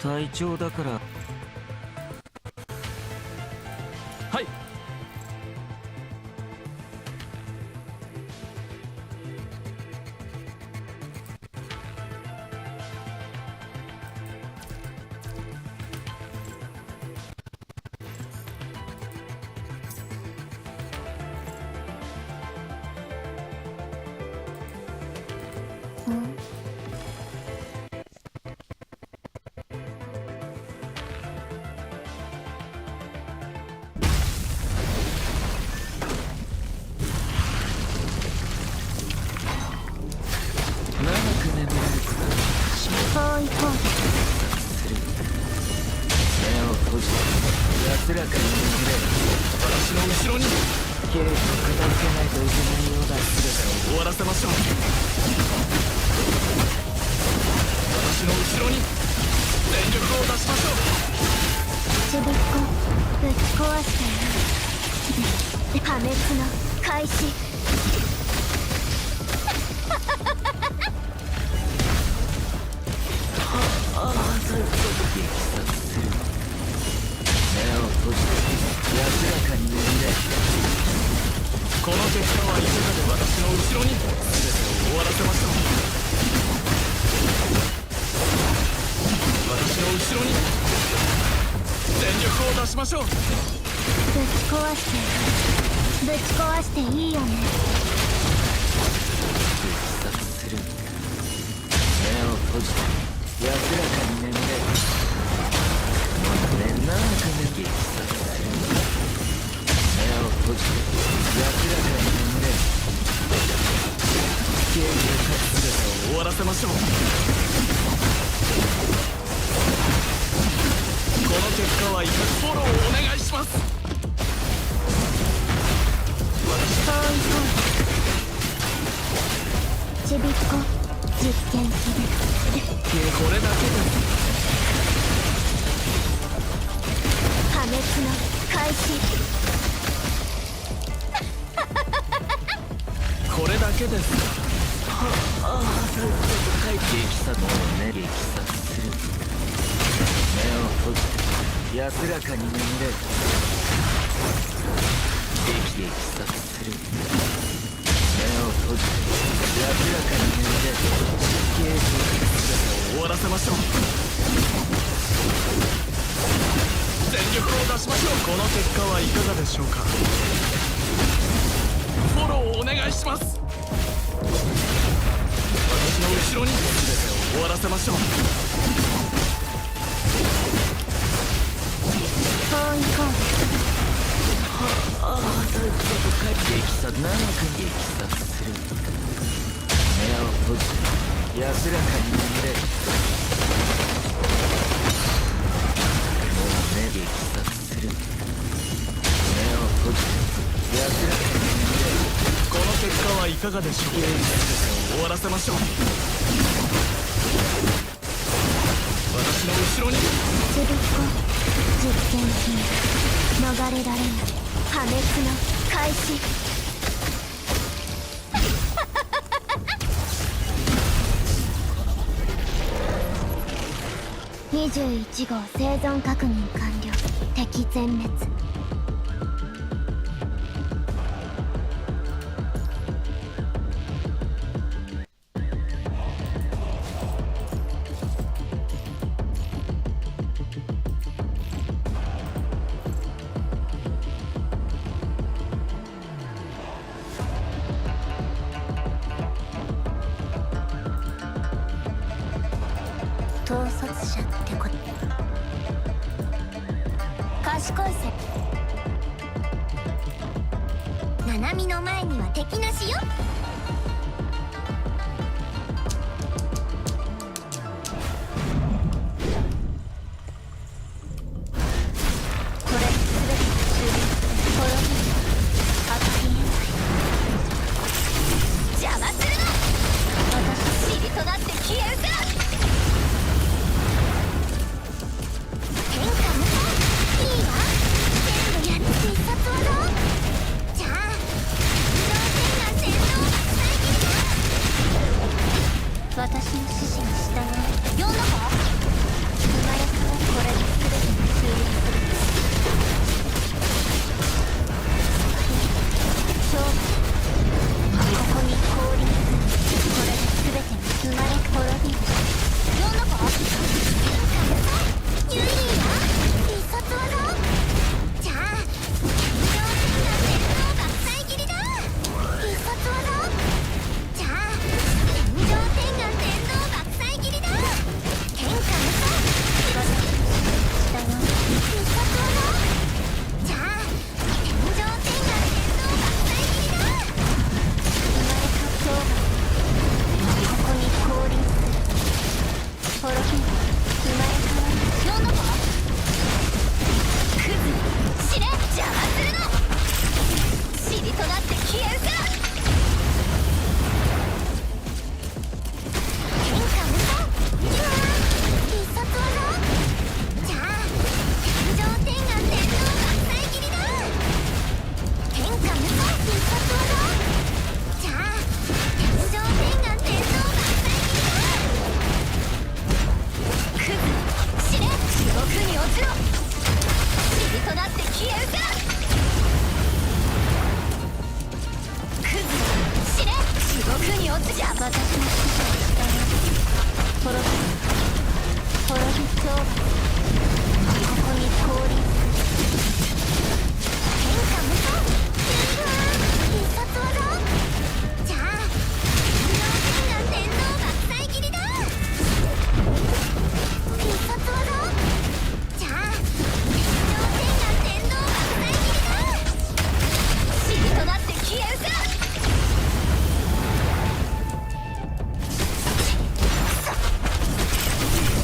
隊長だから。はい。安らかに眠れ。私の後ろにケイスを片付けないといけないようだ。全てを終わらせましょう。私の後ろに全力を出しましょう。ちびっこぶち壊して破滅の開始。そういうことで撃殺する。目を閉じて安らかに眠れ。この結果はいかがで。私の後ろに全てを終わらせましょう。私の後ろに全力を出しましょう。ぶち壊してぶち壊していいよね。撃殺する。目を閉じて安らかに眠れ。長く撃殺する。目を閉じて安らかに眠れ。ゲームで勝つ全てを終わらせましょう。この結果はいかずフォローをお願いします。ちびっこ実験する。これだけです。破滅の開始。これだけです。そういうことかい。撃殺もね。撃殺する。目を閉じて安らかに眠れ。撃殺する。目を閉じて安らかに眠れ。ゲーム全てを終わらせましょう。全力を出しましょう。この結果はいかがでしょうか。フォローをお願いします。私の後ろに全てを終わらせましょう。そういこう。そういうことかい。撃殺、長く撃殺する。目を閉じて安らかに眠れ。撃殺する。目を閉じて安らかに眠れ。この結果はいかがでしょう。ゲーム全てを終わらせましょう。私の後ろにちびっこ実験品逃れられない破滅の開始。21号生存確認完了。敵全滅。統率者ってこと。賢いせ。ナナミの前には敵なしよ。これすべて終了。滅びる。ハッピーエンド。邪魔するな。私尻となって消えるか。必殺技。じゃあ自動戦が戦闘ちろ塵となって消えるか。クズ死ね。地獄に落ちちゃ。私の師匠を伝え滅び滅びそう。ここに降臨天下無双。必殺技。じゃあ天眼天皇爆砕斬りだ。必殺技。じゃあ天眼天皇爆砕斬りだ。塵となって消えるか。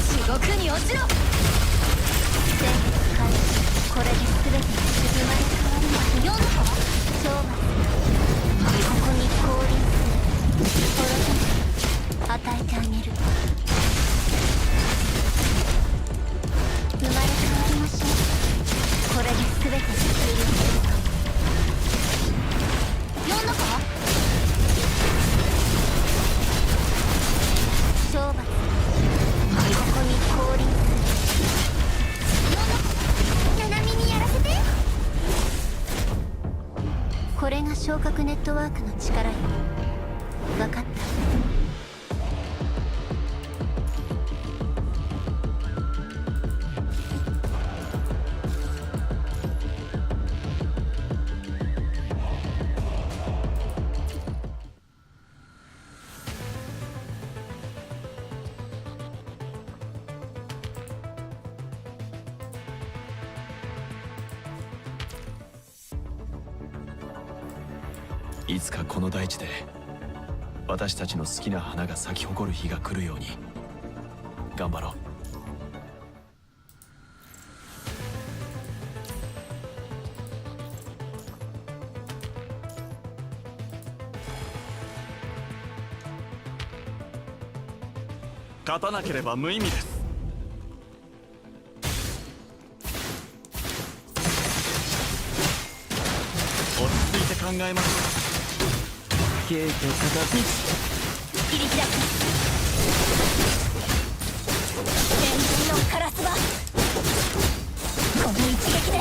地獄に落ちろ。これで全てが生まれ変わります。世の子超末ここに降臨する。滅び与えてあげる。生まれ変わりましょう。これで全てが終了する。世の子超末ここに降臨する。これが昇格ネットワークの力よ。分かった。いつかこの大地で私たちの好きな花が咲き誇る日が来るように頑張ろう。勝たなければ無意味です。落ち着いて考えましょう。軽挙片切り開く。天神のカラスバ。この一撃で。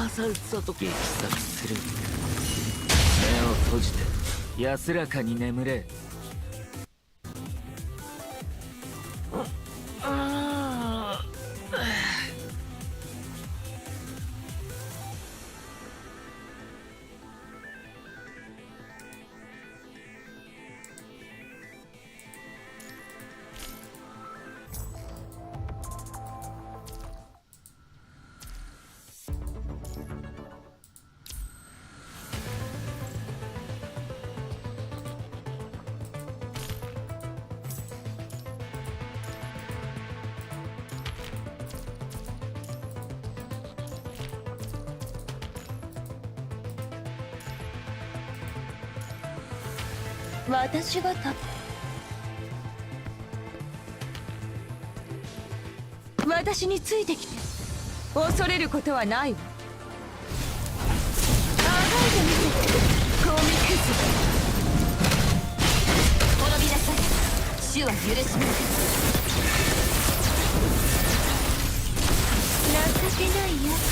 さっさと撃殺する。目を閉じて安らかに眠れ。私が私についてきて恐れることはないわ。あがいてみせゴミクズ。滅びなさい。主は許しません。情けないやつ。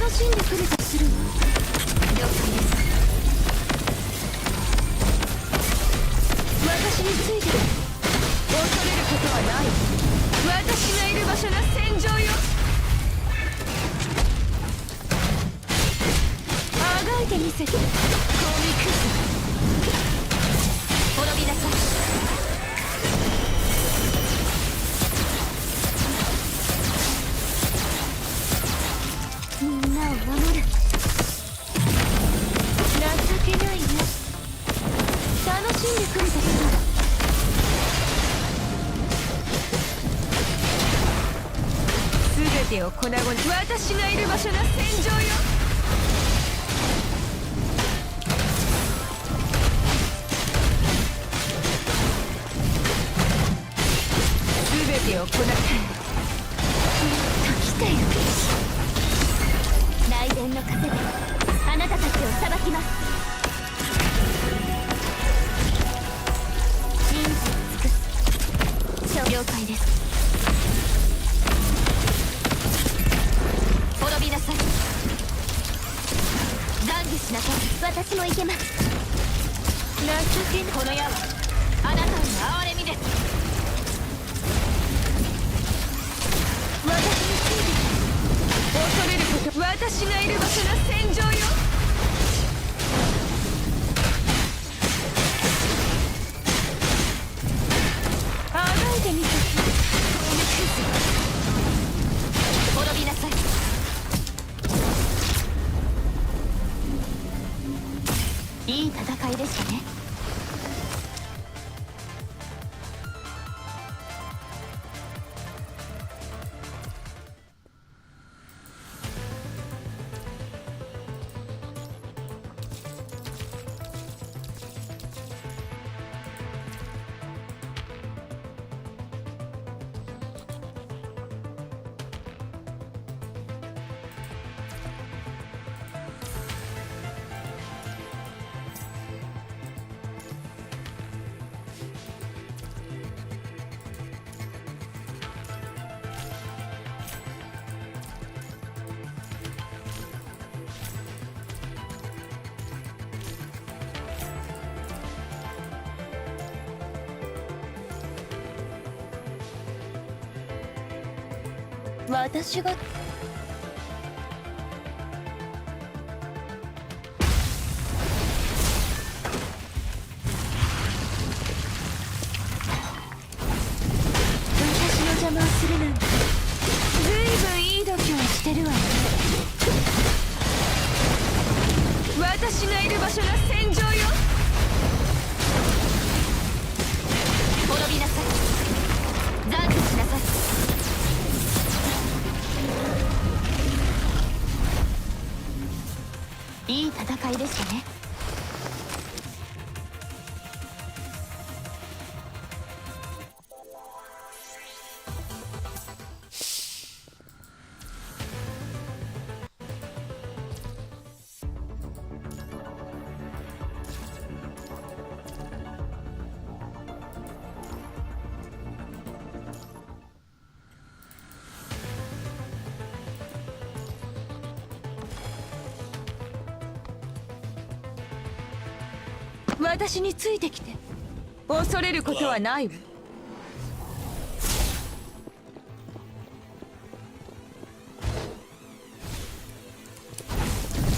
楽しんでくるとするわ。了解です。私について恐れることはない。私がいる場所が戦場よ。あがいてみせてゴミクズ。滅びなさい。みんなを守る。情けないやつ。楽しんでくるとする。全てを粉々に。私がいる場所が戦場よ。全てを粉々に。来ている。雷電の風であなたたちを裁きます。信じを尽くす。いです。滅びなさい。懺悔しなさい。私もいけます。情けなこの矢はあなたへの憐れみです。私についてきて。恐れること、私がいる場所の戦場よ。あがいてみせて。滅びなさい。いい戦いでしたね。私が私の邪魔をするなんてずいぶんいい度胸してるわね。私がいる場所の戦場よ。滅びなさい。懺悔しなさい。いい戦いでしたね。私についてきて。恐れることはないわ。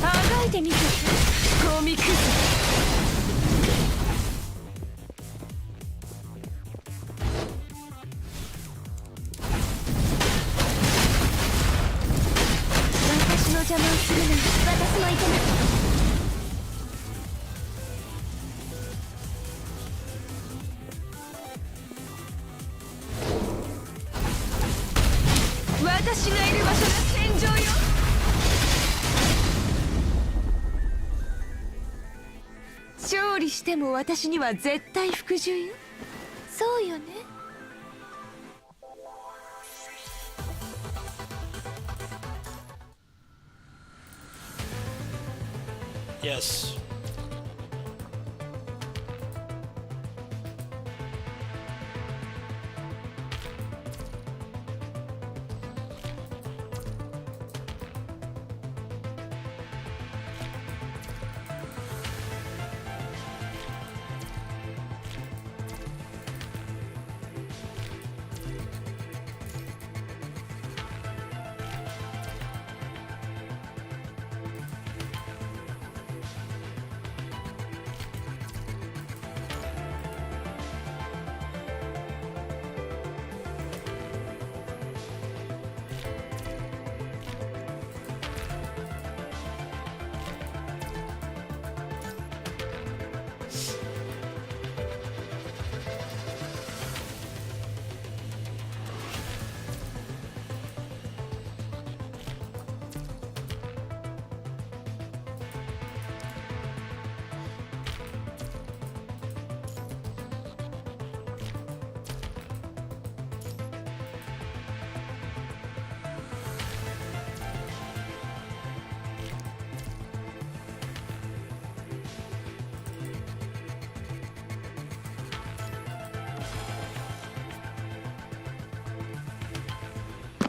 あがいてみせて。ゴミくず。私の邪魔をするなんて私もいけない。私がいる場所の戦場よ。勝利しても私には絶対服従よ。そうよね。Yes.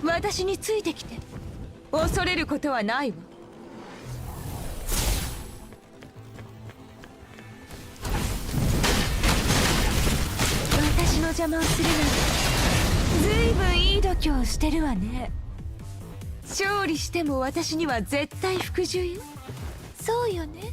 私についてきて。恐れることはないわ。私の邪魔をするなんてずいぶんいい度胸をしてるわね。勝利しても私には絶対服従よ。そうよね。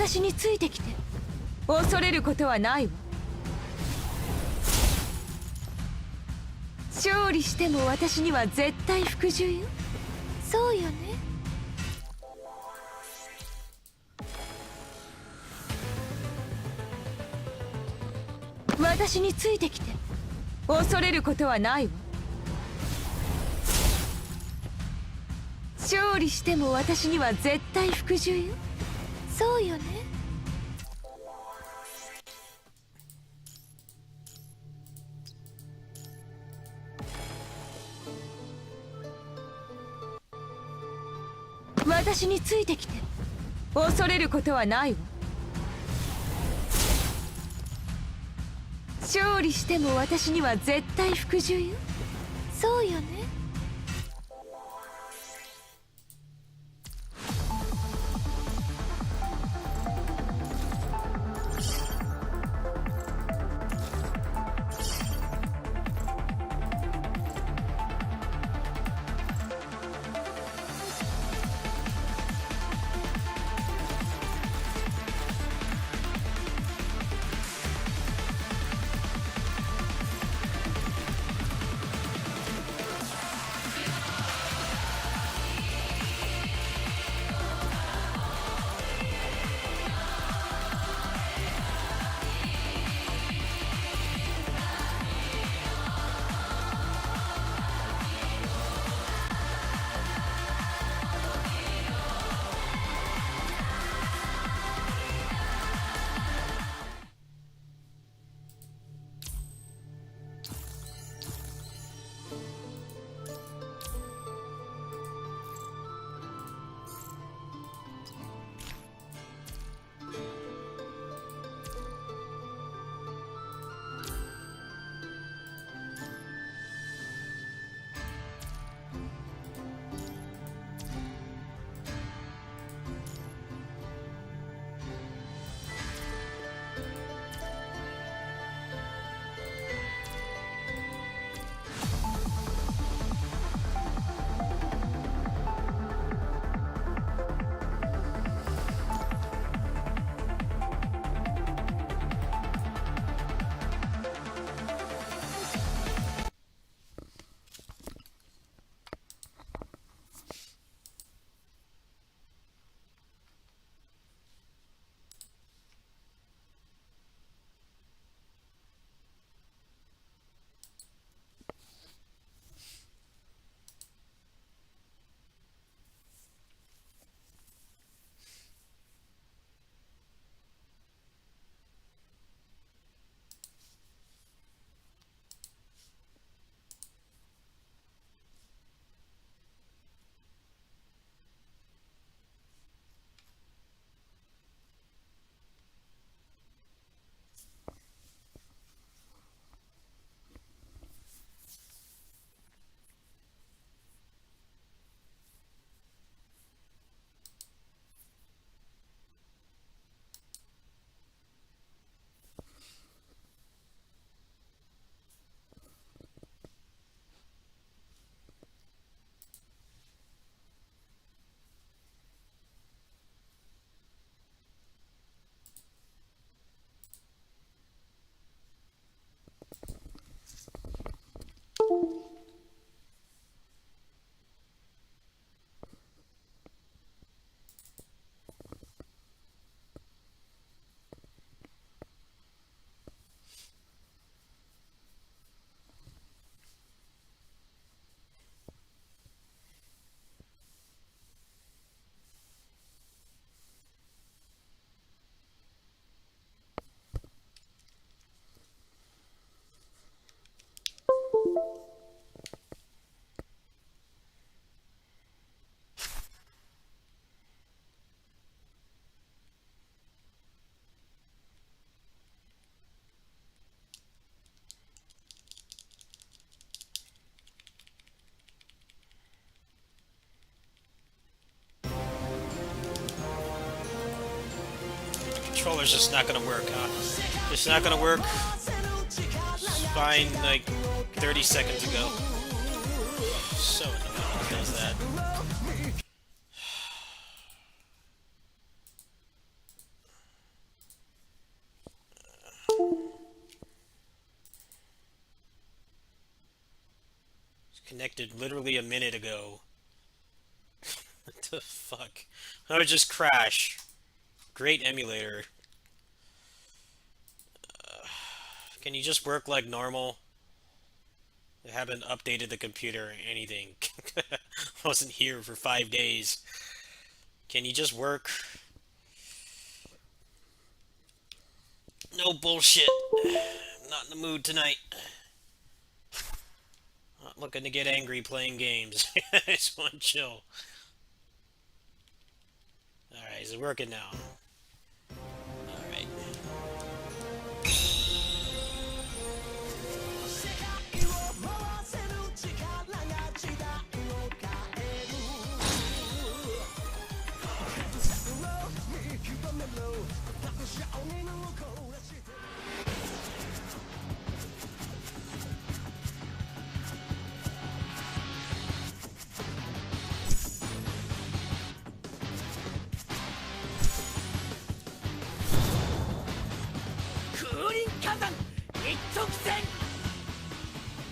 私についてきて。恐れることはないわ。勝利しても私には絶対服従よ。そうよね。私についてきて。恐れることはないわ。勝利しても私には絶対服従よ。そうよね。私についてきて。恐れることはないわ。勝利しても私には絶対服従よ。そうよね。it's just not gonna work, huh? It's not gonna work. Fine, like 30 seconds ago. So annoying when it does that. It's connected literally a minute ago. What the fuck? I would just crash. Great emulator. Can you just work like normal? I haven't updated the computer or anything. Wasn't here for 5 days. Can you just work? No bullshit. I'm not in the mood tonight. Not looking to get angry playing games. I just want to chill. Alright, is it working now? Alright.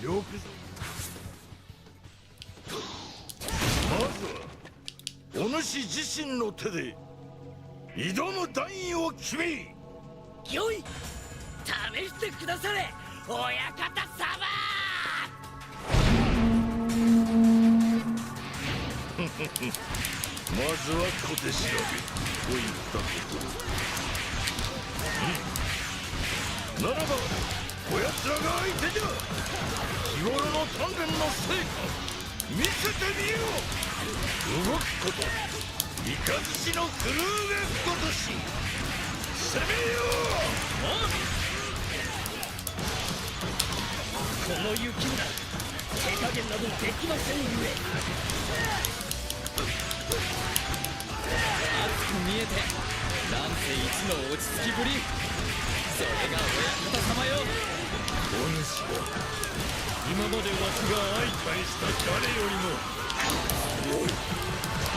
よくぞまずはお主自身の手で挑む段位を決めよい試してくだされ親方様まずは小手調べといったところ、ならばこやつらが相手じゃ日頃の鍛錬の成果見せてみよう動くこと雷のクルーゲごとし攻めよこの雪な手加減などできませんゆえ熱く見えて乱世一の落ち着きぶりそれが親方様よお主は今までわしが相対した誰よりも強い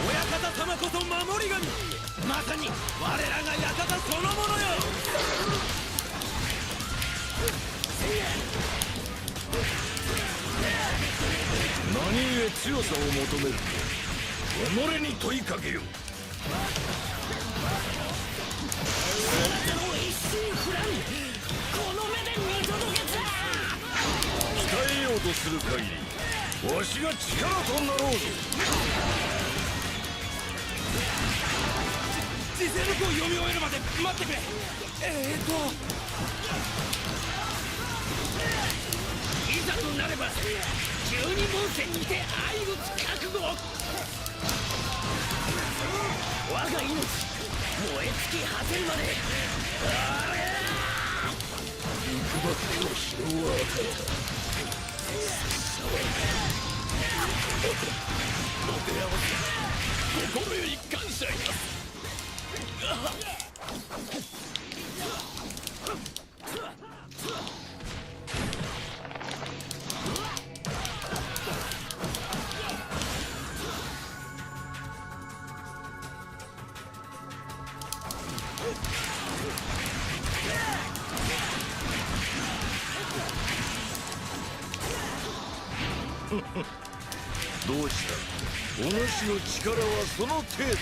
親方様こそ守り神まさに我らが館そのものよ何故強さを求める己に問いかけよ一心不乱この目で見届けた鍛えようとする限りわしが力となろうぞ時世の句を読み終えるまで待ってくれいざとなれば十二本線にて相打つ覚悟我が命燃え尽き果てるまで肉幕の疲労は与えた心より感謝いたすどうしたお主の力はその程度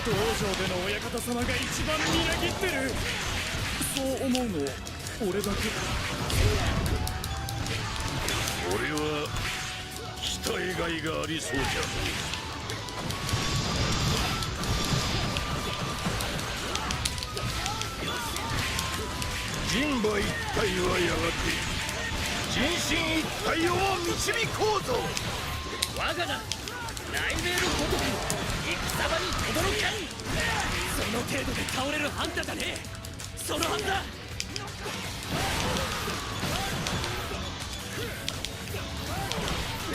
道場での親方様が一番みなぎってるそう思うの俺だけ俺は鍛えがいがありそうじゃ人馬一体はやがて人心一体をも導こうぞ我が名雷鳴るごとく戦場に轟かんその程度で倒れるハンターだねそのはずだ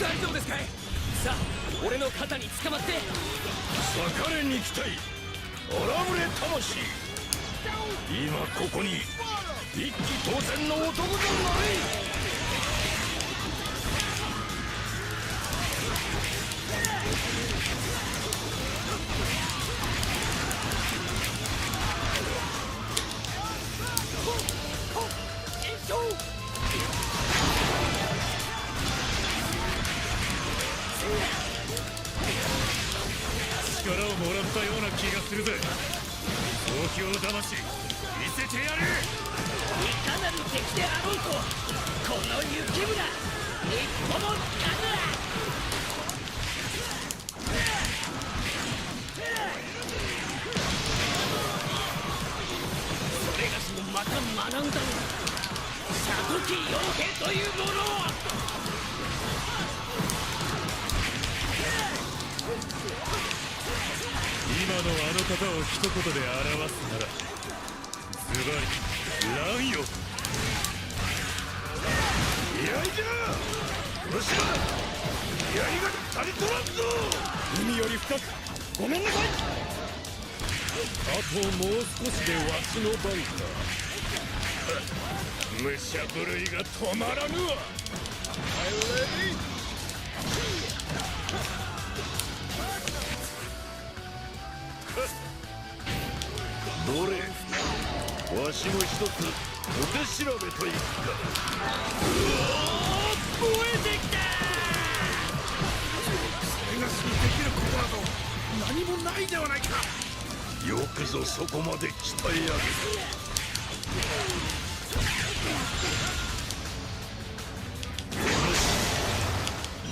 大丈夫ですかい。さあ俺の肩に捕まって。裂かれに期待荒ぶれ魂今ここに一騎当選の男となれ。力をもらったような気がするぜ。東京魂見せてやる。いかなる敵であろうとこの雪村一歩もつかぬ。それがしもまた学んだのだ。里木傭兵というものを。今のあの方を一言で表すならズバリ乱よ。居合じゃむしろ居合が足りとらんぞ。海より深くごめんなさい。あともう少しでわしの番か。武者震いが止まらぬわ。どれわしも一つお手調べといくか。燃えてきた。それがしにできることなど何もないではないか。よくぞそこまで鍛え上げた。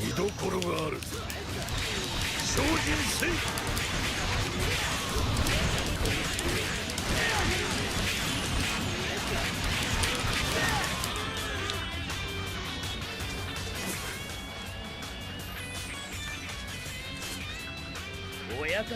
見どころがあるぞ。精進せい。親方。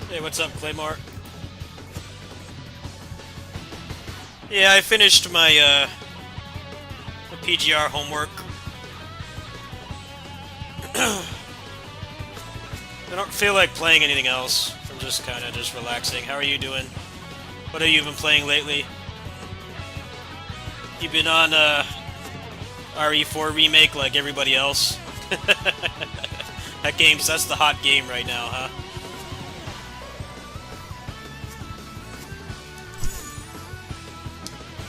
Hey, what's up, Claymore? Yeah, I finished my PGR homework. I don't feel like playing anything else. I'm just kind of just relaxing. How are you doing? What have you been playing lately? You been on RE4 remake like everybody else? That's the hot game right now, huh?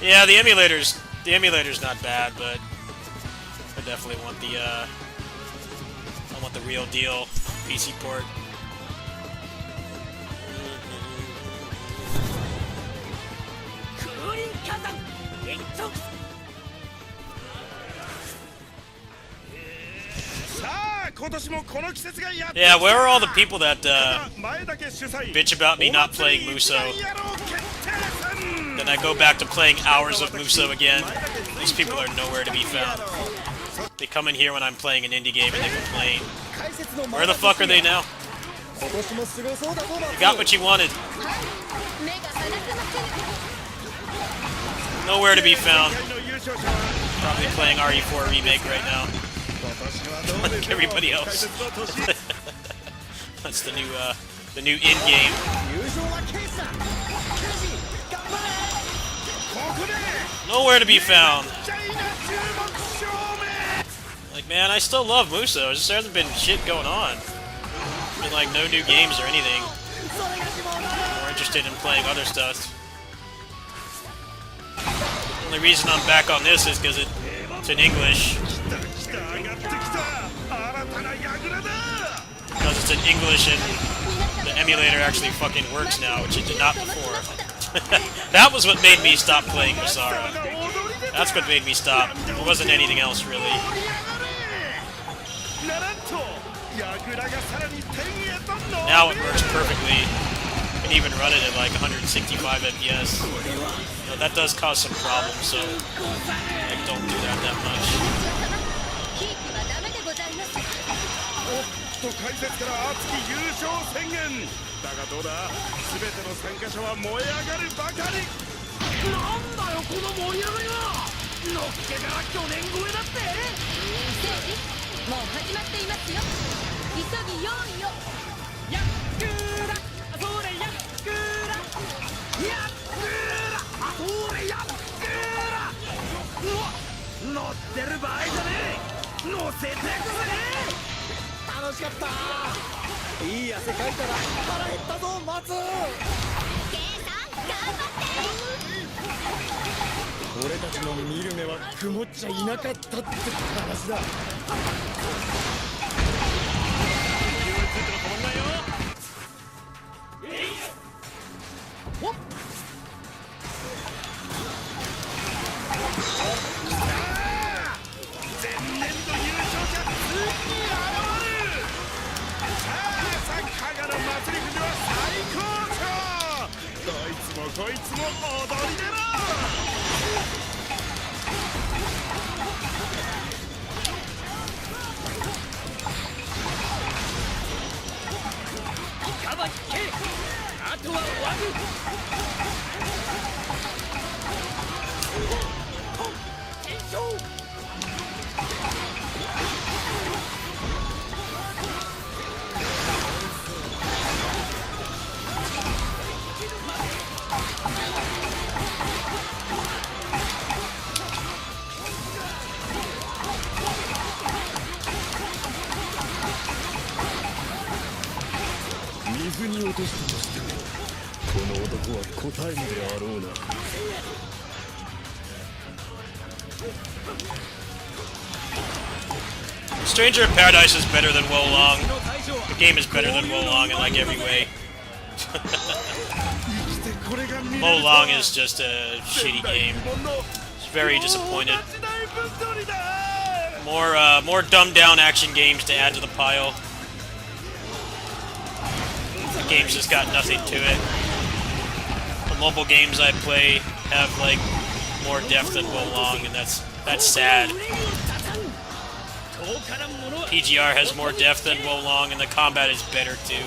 Yeah, the emulator's not bad, but I definitely want the real deal PC port. Yeah, where are all the people that bitch about me not playing Musou? Then I go back to playing hours of Musou again. These people are nowhere to be found. They come in here when I'm playing an indie game and they complain. Where the fuck are they now? You got what you wanted. Nowhere to be found. Probably playing RE4 remake right now. Like everybody else. That's the new in-game. Nowhere to be found. Like, man, I still love Musou. There just hasn't been shit going on. Been like no new games or anything. More interested in playing other stuff. The only reason I'm back on this is because it's in English. Because it's in English and the emulator actually fucking works now, which it did not before. That was what made me stop playing Musara. That's what made me stop. There wasn't anything else really. ならんと櫓がさらに天へと伸びる Now it works perfectly. You can even run it at like 165 FPS. Now, that does cause some problems, so like, don't do that much. キープはダメでございます。と解説から熱き優勝宣言だがどうだ全ての参加者は燃え上がるばかりなんだよこの盛り上がりはのっけから去年超えだって整理もう始まっていますよ。急ぎ用意を。やっくーらそれやっくーらやっくーらそれやっくーら乗ってる場合じゃねえ乗せてくぜ楽しかったいい汗かいたら腹減ったぞ松ケイさん頑張って。俺たちの見る目は曇っちゃいなかったって話だ前年度優勝者ついに現るさあサッカーの祭り富士は最高潮どいつもこいつも踊り出ろカバキケあとは終わる検証水に落としたとしてもこの男は答えるであろうな Stranger in Paradise is better than Wolong. The game is better than Wolong in like every way. Wolong is just a shitty game. It's very disappointed. More dumbed down action games to add to the pile. The game's just got nothing to it. The mobile games I play have like more depth than Wolong, and that's sad. PGR has more depth than Wolong, and the combat is better too.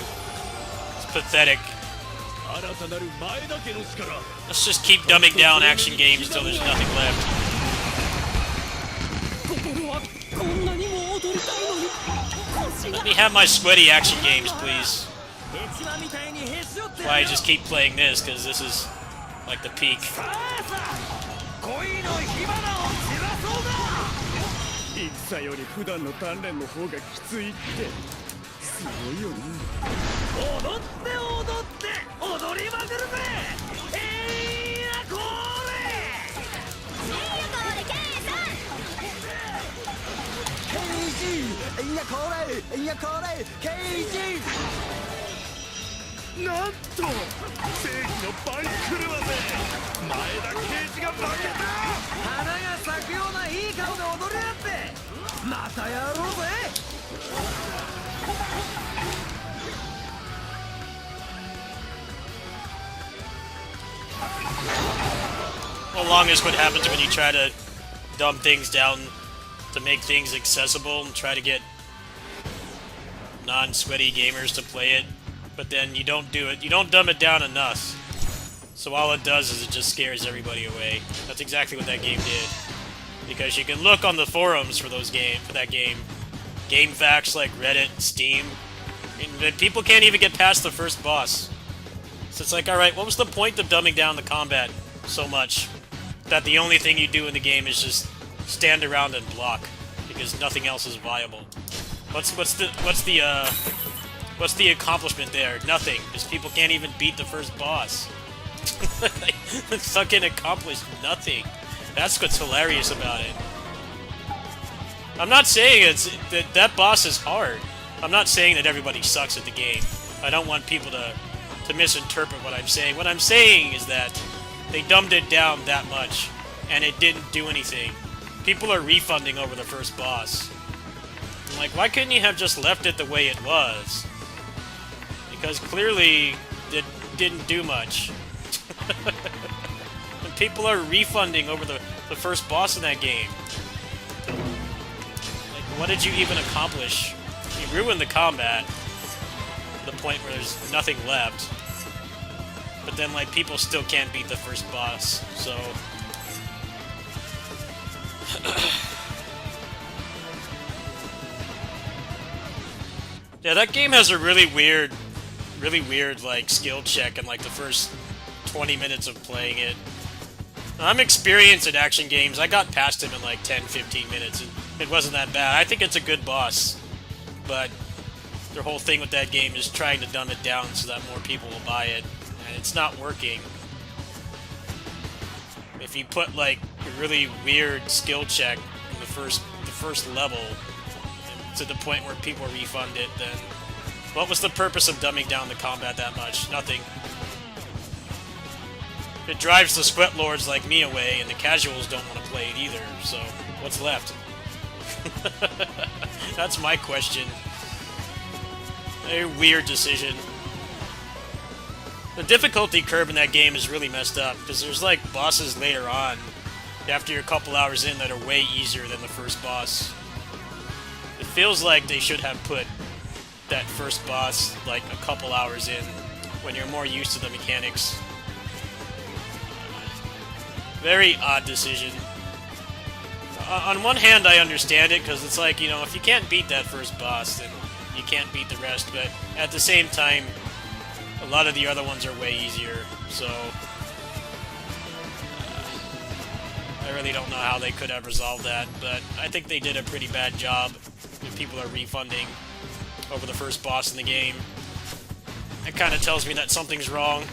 It's pathetic. Let's just keep dumbing down action games until there's nothing left. Let me have my sweaty action games, please. That's why I just keep playing this, because this is like the peak. 戦より普段の鍛錬の方がきついってすごいよね踊って踊って踊りまくるぜえいやこれいやこれケイさんケイジいやこれいやこれケイジなんと正義の番狂わせ前田刑事が負けた花が咲くようないい顔で踊りやがってまたやろうぜ Wolong is what happens when you try to dumb things down to make things accessible and try to get non-sweaty gamers to play it, but then you don't do it. You don't dumb it down enough. So all it does is it just scares everybody away. That's exactly what that game did. Because you can look on the forums for that game. GameFAQs like Reddit, Steam. And people can't even get past the first boss. So it's like, alright, what was the point of dumbing down the combat so much that the only thing you do in the game is just stand around and block because nothing else is viable? What's the accomplishment there? Nothing, because people can't even beat the first boss. It's fucking accomplished nothing. That's what's hilarious about it. I'm not saying that boss is hard. I'm not saying that everybody sucks at the game. I don't want people to misinterpret what I'm saying. What I'm saying is that they dumbed it down that much and it didn't do anything. People are refunding over the first boss. I'm like, why couldn't you have just left it the way it was? Because clearly it didn't do much. And people are refunding over the first boss in that game. Like, what did you even accomplish? You ruined the combat to the point where there's nothing left. But then, like, people still can't beat the first boss, so... Yeah, that game has a really weird, like, skill check in, like, the first 20 minutes of playing it. I'm experienced in action games. I got past him in, like, 10-15 minutes, and it wasn't that bad. I think it's a good boss, but their whole thing with that game is trying to dumb it down so that more people will buy it, and it's not working. If you put, like, a really weird skill check in the first level, to the point where people refund it, then what was the purpose of dumbing down the combat that much? Nothing. It drives the sweat lords like me away, and the casuals don't want to play it either, so what's left? That's my question. A weird decision. The difficulty curve in that game is really messed up, because there's like bosses later on, after you're a couple hours in, that are way easier than the first boss. It feels like they should have put that first boss like a couple hours in, when you're more used to the mechanics. Very odd decision. On one hand, I understand it, because it's like, you know, if you can't beat that first boss, then you can't beat the rest, but at the same time, a lot of the other ones are way easier, so... I really don't know how they could have resolved that, but I think they did a pretty bad job if people are refunding over the first boss in the game. That kind of tells me that something's wrong.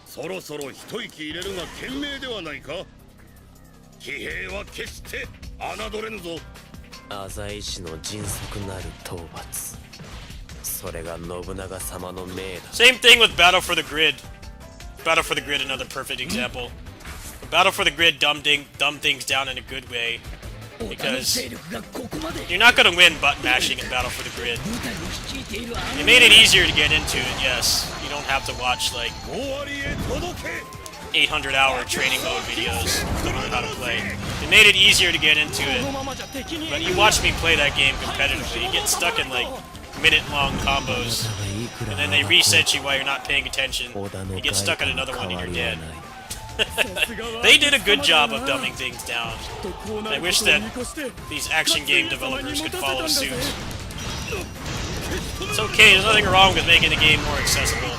そろそろ一息入れるが賢明ではないか。騎兵は決して侮れぬぞ。浅井氏の迅速なる討伐、それが信長様の命だ。 Same thing with Battle for the Grid. Battle for the Grid, another perfect example. Battle for the Grid dumb things down in a good way, because you're not going to win button mashing in Battle for the Grid. They made it easier to get into it, yes. You don't have to watch, like, 800-hour training mode videos to learn how to play. They made it easier to get into it. But you watch me play that game competitively, you get stuck in, like, minute-long combos, and then they reset you while you're not paying attention. You get stuck in another one and you're dead. They did a good job of dumbing things down. I wish that these action game developers could follow suit. It's okay, there's nothing wrong with making the game more accessible.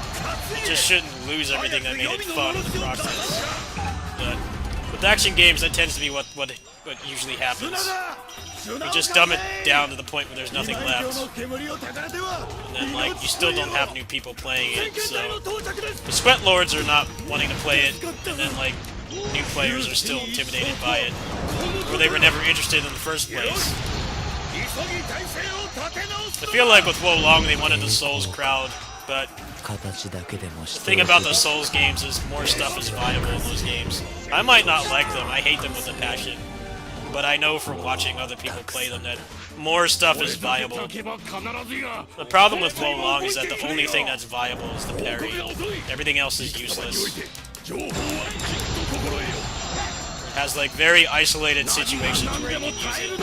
You just shouldn't lose everything that made it fun in the process. But with action games, that tends to be what usually happens. You just dumb it down to the point where there's nothing left. And then, like, you still don't have new people playing it, so... The Sweat Lords are not wanting to play it, and then, like, new players are still intimidated by it. Or they were never interested in the first place. I feel like with Wo Long they wanted the Souls crowd, but... The thing about the Souls games is more stuff is viable in those games. I might not like them, I hate them with a passion. But I know from watching other people play them that more stuff is viable. The problem with Wo Long is that the only thing that's viable is the parry. Everything else is useless. It has like very isolated situations where you can use it.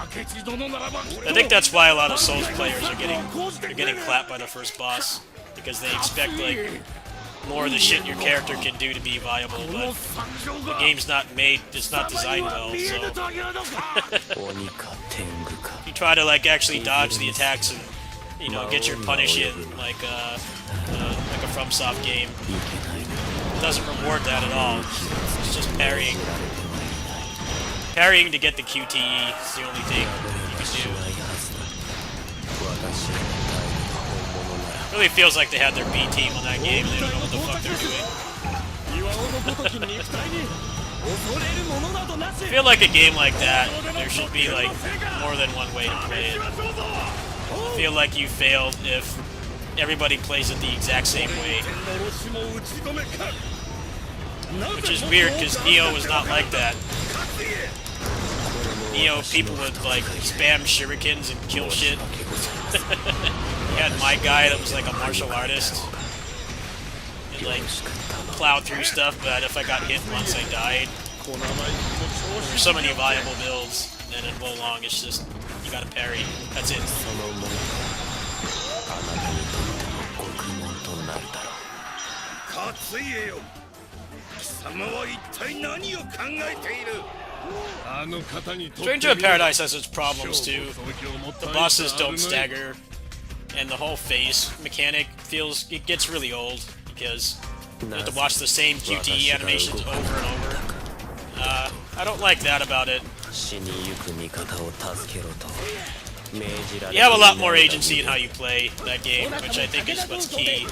I think that's why a lot of Souls players are getting clapped by the first boss, because they expect like more of the shit your character can do to be viable, but the game's not made, it's not designed well, so... You try to like actually dodge the attacks and you know, get your punish in like a FromSoft game. It doesn't reward that at all. It's just parrying. Parrying to get the QTE is the only thing you can do. Really feels like they had their B team on that game. They don't know what the fuck they're doing. I feel like a game like that, there should be like more than one way to play it. I feel like you failed if everybody plays it the exact same way. Which is weird because Neo was not like that. Neo, people would like spam shurikens and kill shit. You had my guy that was like a martial artist. And like plow through stuff, but if I got hit once I died. There's so many viable builds, and in Wo Long it's just, you gotta parry. That's it. 勝家よ貴様は一体何を考えている Stranger of Paradise has its problems too. The bosses don't stagger, and the whole phase mechanic it gets really old because you have to watch the same QTE animations over and over. I don't like that about it. You have a lot more agency in how you play that game, which I think is what's key.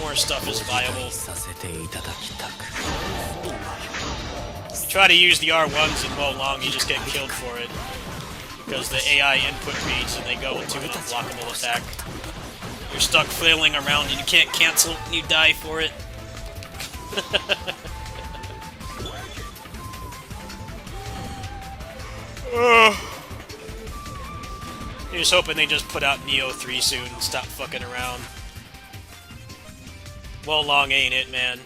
More stuff is viable. You try to use the R1s in Wo Long, you just get killed for it. Because the AI input reads and they go into an unblockable attack. You're stuck flailing around and you can't cancel and you die for it. You're just hoping they just put out Neo 3 soon and stop fucking around. Wo Long ain't it, man.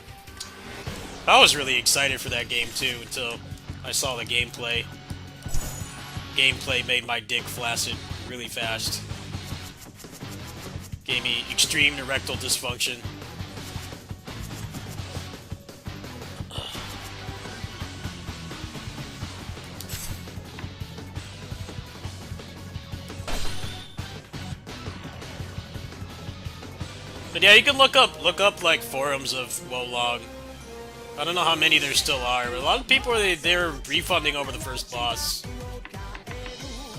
I was really excited for that game too until I saw the gameplay. Gameplay made my dick flaccid really fast. Gave me extreme erectile dysfunction. But yeah, you can look up like forums of Wo Long. I don't know how many there still are, but a lot of people they're refunding over the first boss.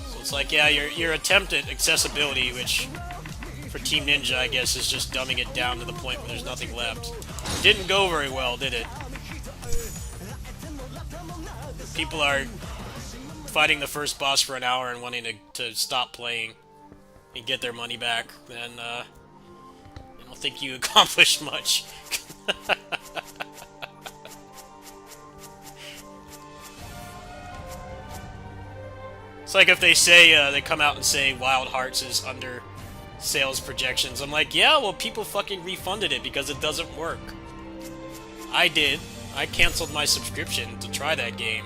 So it's like, yeah, your attempt at accessibility, which for Team Ninja I guess is just dumbing it down to the point where there's nothing left. Didn't go very well, did it? People are fighting the first boss for an hour and wanting to stop playing and get their money back, then I don't think you accomplished much. It's like if they say, they come out and say Wild Hearts is under sales projections. I'm like, yeah, well, people fucking refunded it because it doesn't work. I did. I canceled my subscription to try that game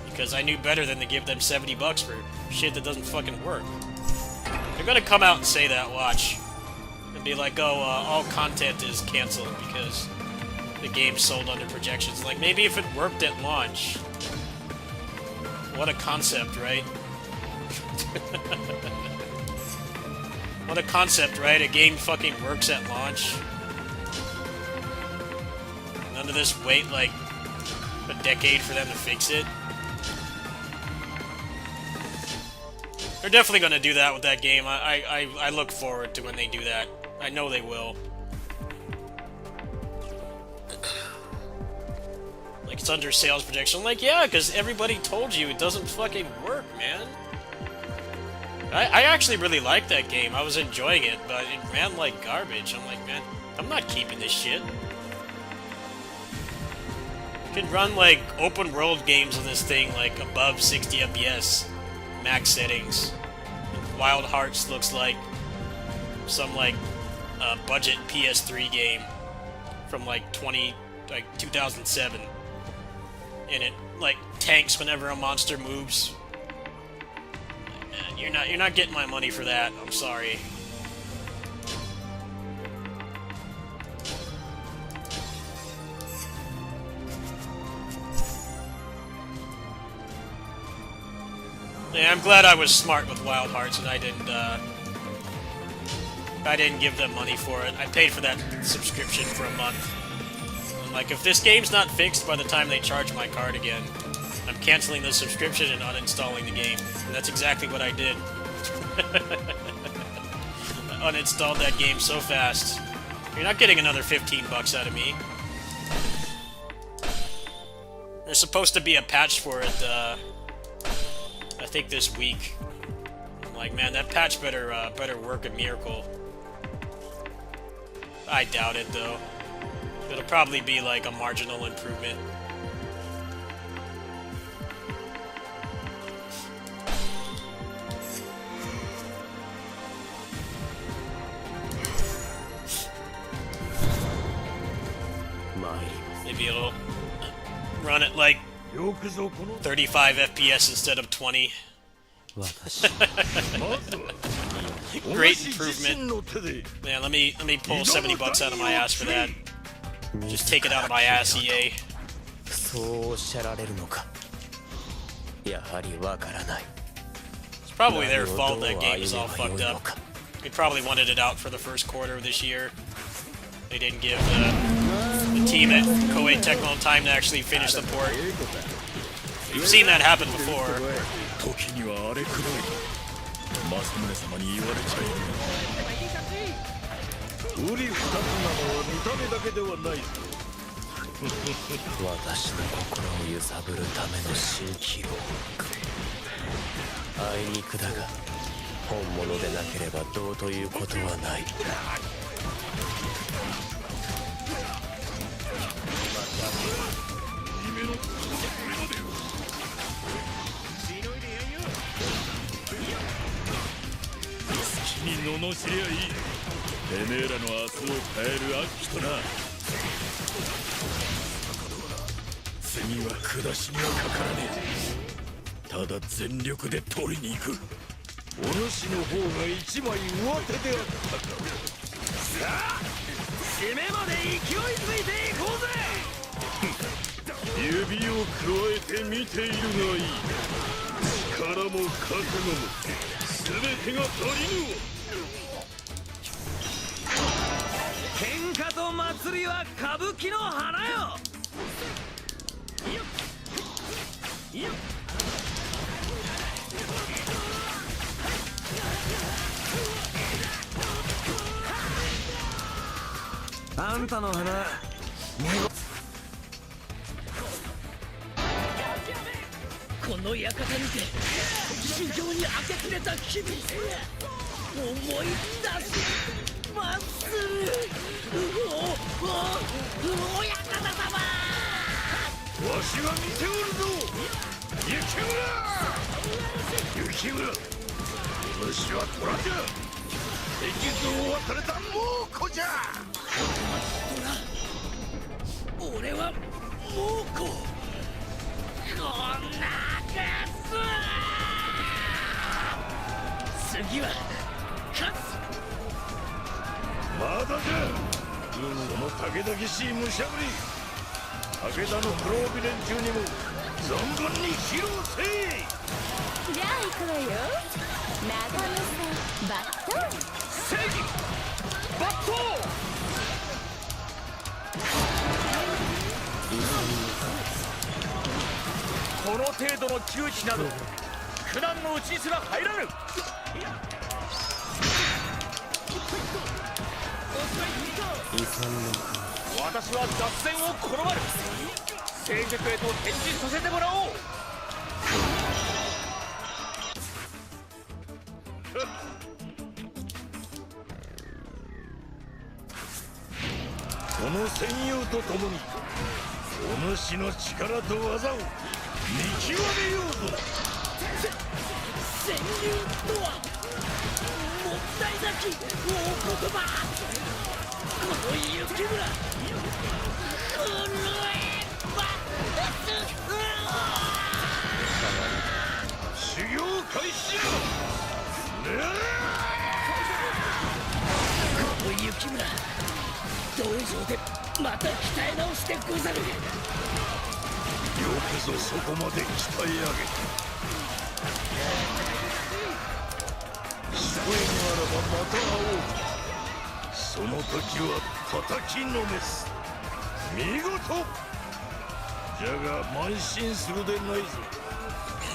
because I knew better than to give them $70 for shit that doesn't fucking work. They're gonna come out and say that, watch. And be like, oh, all content is canceled because the game sold under projections. Like, maybe if it worked at launch. What a concept, right? What a concept, right? A game fucking works at launch. None of this wait, like, a decade for them to fix it. They're definitely gonna do that with that game. I look forward to when they do that. I know they will. Like, it's under sales projection. I'm like, yeah, because everybody told you it doesn't fucking work, man. I actually really liked that game. I was enjoying it, but it ran like garbage. I'm like, man, I'm not keeping this shit. You can run, like, open world games on this thing, like, above 60 FPS. Max settings. Wild Hearts looks like some, like, budget PS3 game from, like, 2007. And it, like, tanks whenever a monster moves. Man, you're not getting my money for that. I'm sorry. Yeah, I'm glad I was smart with Wild Hearts and I didn't give them money for it. I paid for that subscription for a month. I'm like, if this game's not fixed by the time they charge my card again, I'm canceling the subscription and uninstalling the game. And that's exactly what I did. I uninstalled that game so fast. You're not getting another 15 bucks out of me. There's supposed to be a patch for it, I think this week. I'm like, man, that patch better work a miracle. I doubt it, though. It'll probably be like a marginal improvement. Maybe it'll run at like 35 FPS instead of 20. Great improvement. Man, let me pull 70 bucks out of my ass for that. Just take it out of my ass, EA. そうおっしゃられるのか。やはりわからない。 It's probably their fault that game is all fucked up. They probably wanted it out for the first quarter of this year. They didn't give the team at Koei Tecmo time to actually finish the port. We've seen that happen before. 時には荒れくどい。政宗様に言われちゃいる。瓜二つなのは見た目だけではないぞ。私の心を揺さぶるための新希望か。あいにくだが、本物でなければどうということはない。好きに罵りゃいい。てめえらの明日を変える悪鬼とな。次は下しにはかからねえ。ただ全力で取りに行く。お主の方が一枚上手であったか。さあ締めまで勢いづいていこうぜ。指を加えて見ているがいい。力も覚悟も全てが足りぬ。喧嘩と祭りは歌舞伎の花よ。あんたの花この館にて修行に明け暮れた日々思い出しまする。お館様、わしは見ておるぞ。雪村お主は虎じゃ。石像を渡れた猛虎じゃ。俺は猛虎。こんな次は勝つ。まだじゃ。その武々しい武者ぶり武田の黒帯連中にも存分に披露せい。じゃあ行くわよ。長野さんバット正義バット。この程度の窮地など苦難のうちにすら入らぬ。私は脱線を転ばる。静寂へと転じさせてもらおう。この戦友と共にお主の力と技を見極めようぞ。戦友とはもったいなき大言葉。この雪村修行開始。この雪村道場でまた鍛え直してござる。よくぞそこまで鍛え上げた。声があらばまた会おう。その時は叩きのめす。見事。じゃが慢心するでないぞ。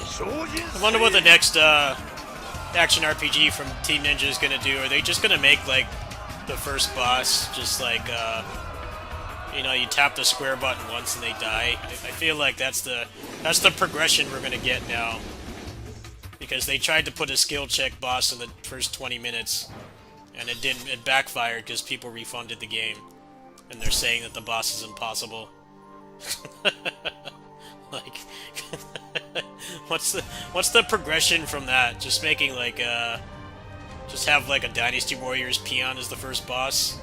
精進 I wonder what the next action RPG from Team Ninja is gonna do. Are they just gonna make like the first boss just like you know, you tap the square button once and they die? I feel like that's the progression we're gonna get now. Because they tried to put a skill check boss in the first 20 minutes, and it backfired because people refunded the game, and they're saying that the boss is impossible. Like, what's the progression from that? Just making like just have like a Dynasty Warriors peon as the first boss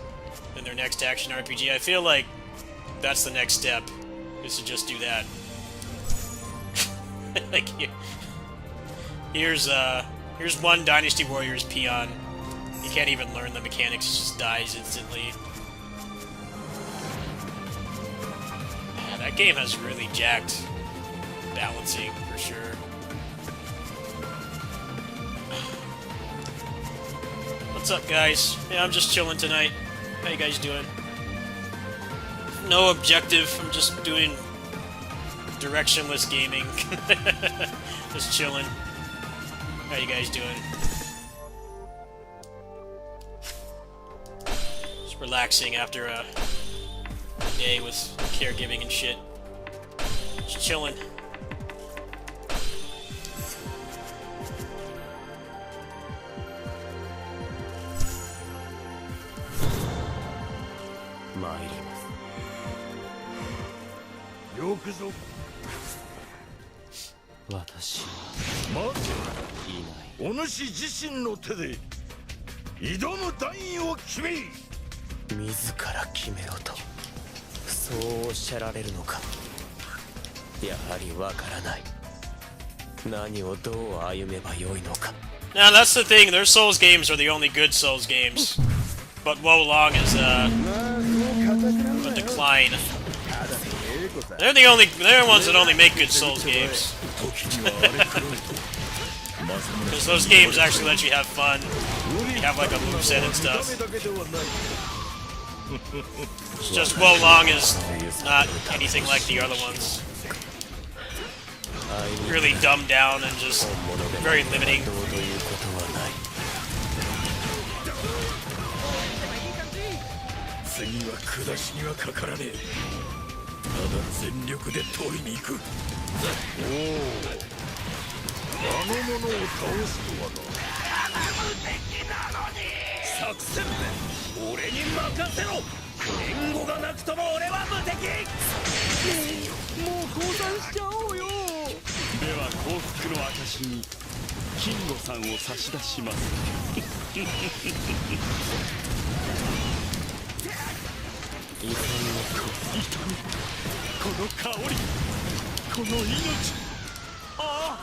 in their next action RPG. I feel like that's the next step, is to just do that. Like, here's one Dynasty Warriors peon. You can't even learn the mechanics; it just dies instantly. Man, that game has really jacked balancing for sure. What's up, guys? Yeah, I'm just chilling tonight. How you guys doing? No objective. I'm just doing directionless gaming. Just chilling. How you guys doing? Just relaxing after a day with caregiving and shit. Just chilling.よくぞ。私は待て。いない。お主自身の手で挑む段位を決め。自ら決めろとそうおっしゃられるのか。やはりわからない。何をどう歩めばよいのか。 Now that's the thing. Their Souls games are the only good Souls games, but Wolong is a decline. They're the ones that only make good Souls games. Because those games actually let you have fun. You have like a moveset and stuff. It's just Wolong is not anything like the other ones. Really dumbed down and just very limiting. 次は下しにはかからねえ。ただ全力で取りに行く。おお、あの者を倒すとはな。作戦面、俺に任せろ。援護がなくとも俺は無敵。もう降参しちゃおうよ。では幸福の証に金吾さんを差し出します。痛み、この香り、この命。ああ。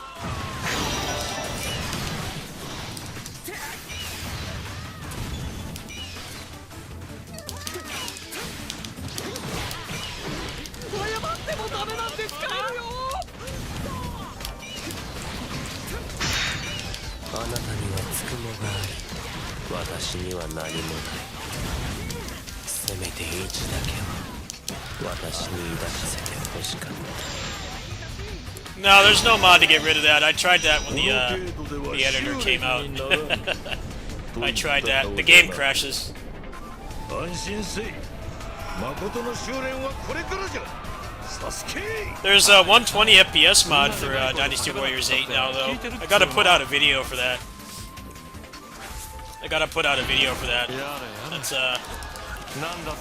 謝ってもダメなんですか？あなたにはつくもがあり、私には何もない。せめて一だけは私に抱かせてほしかった。 No, there's no mod to get rid of that. I tried that when the editor came out. I tried that. The game crashes. 安心せい。誠の修練はこれからじゃ。There's a 120 FPS mod for Dynasty Warriors 8 now, though. I gotta put out a video for that.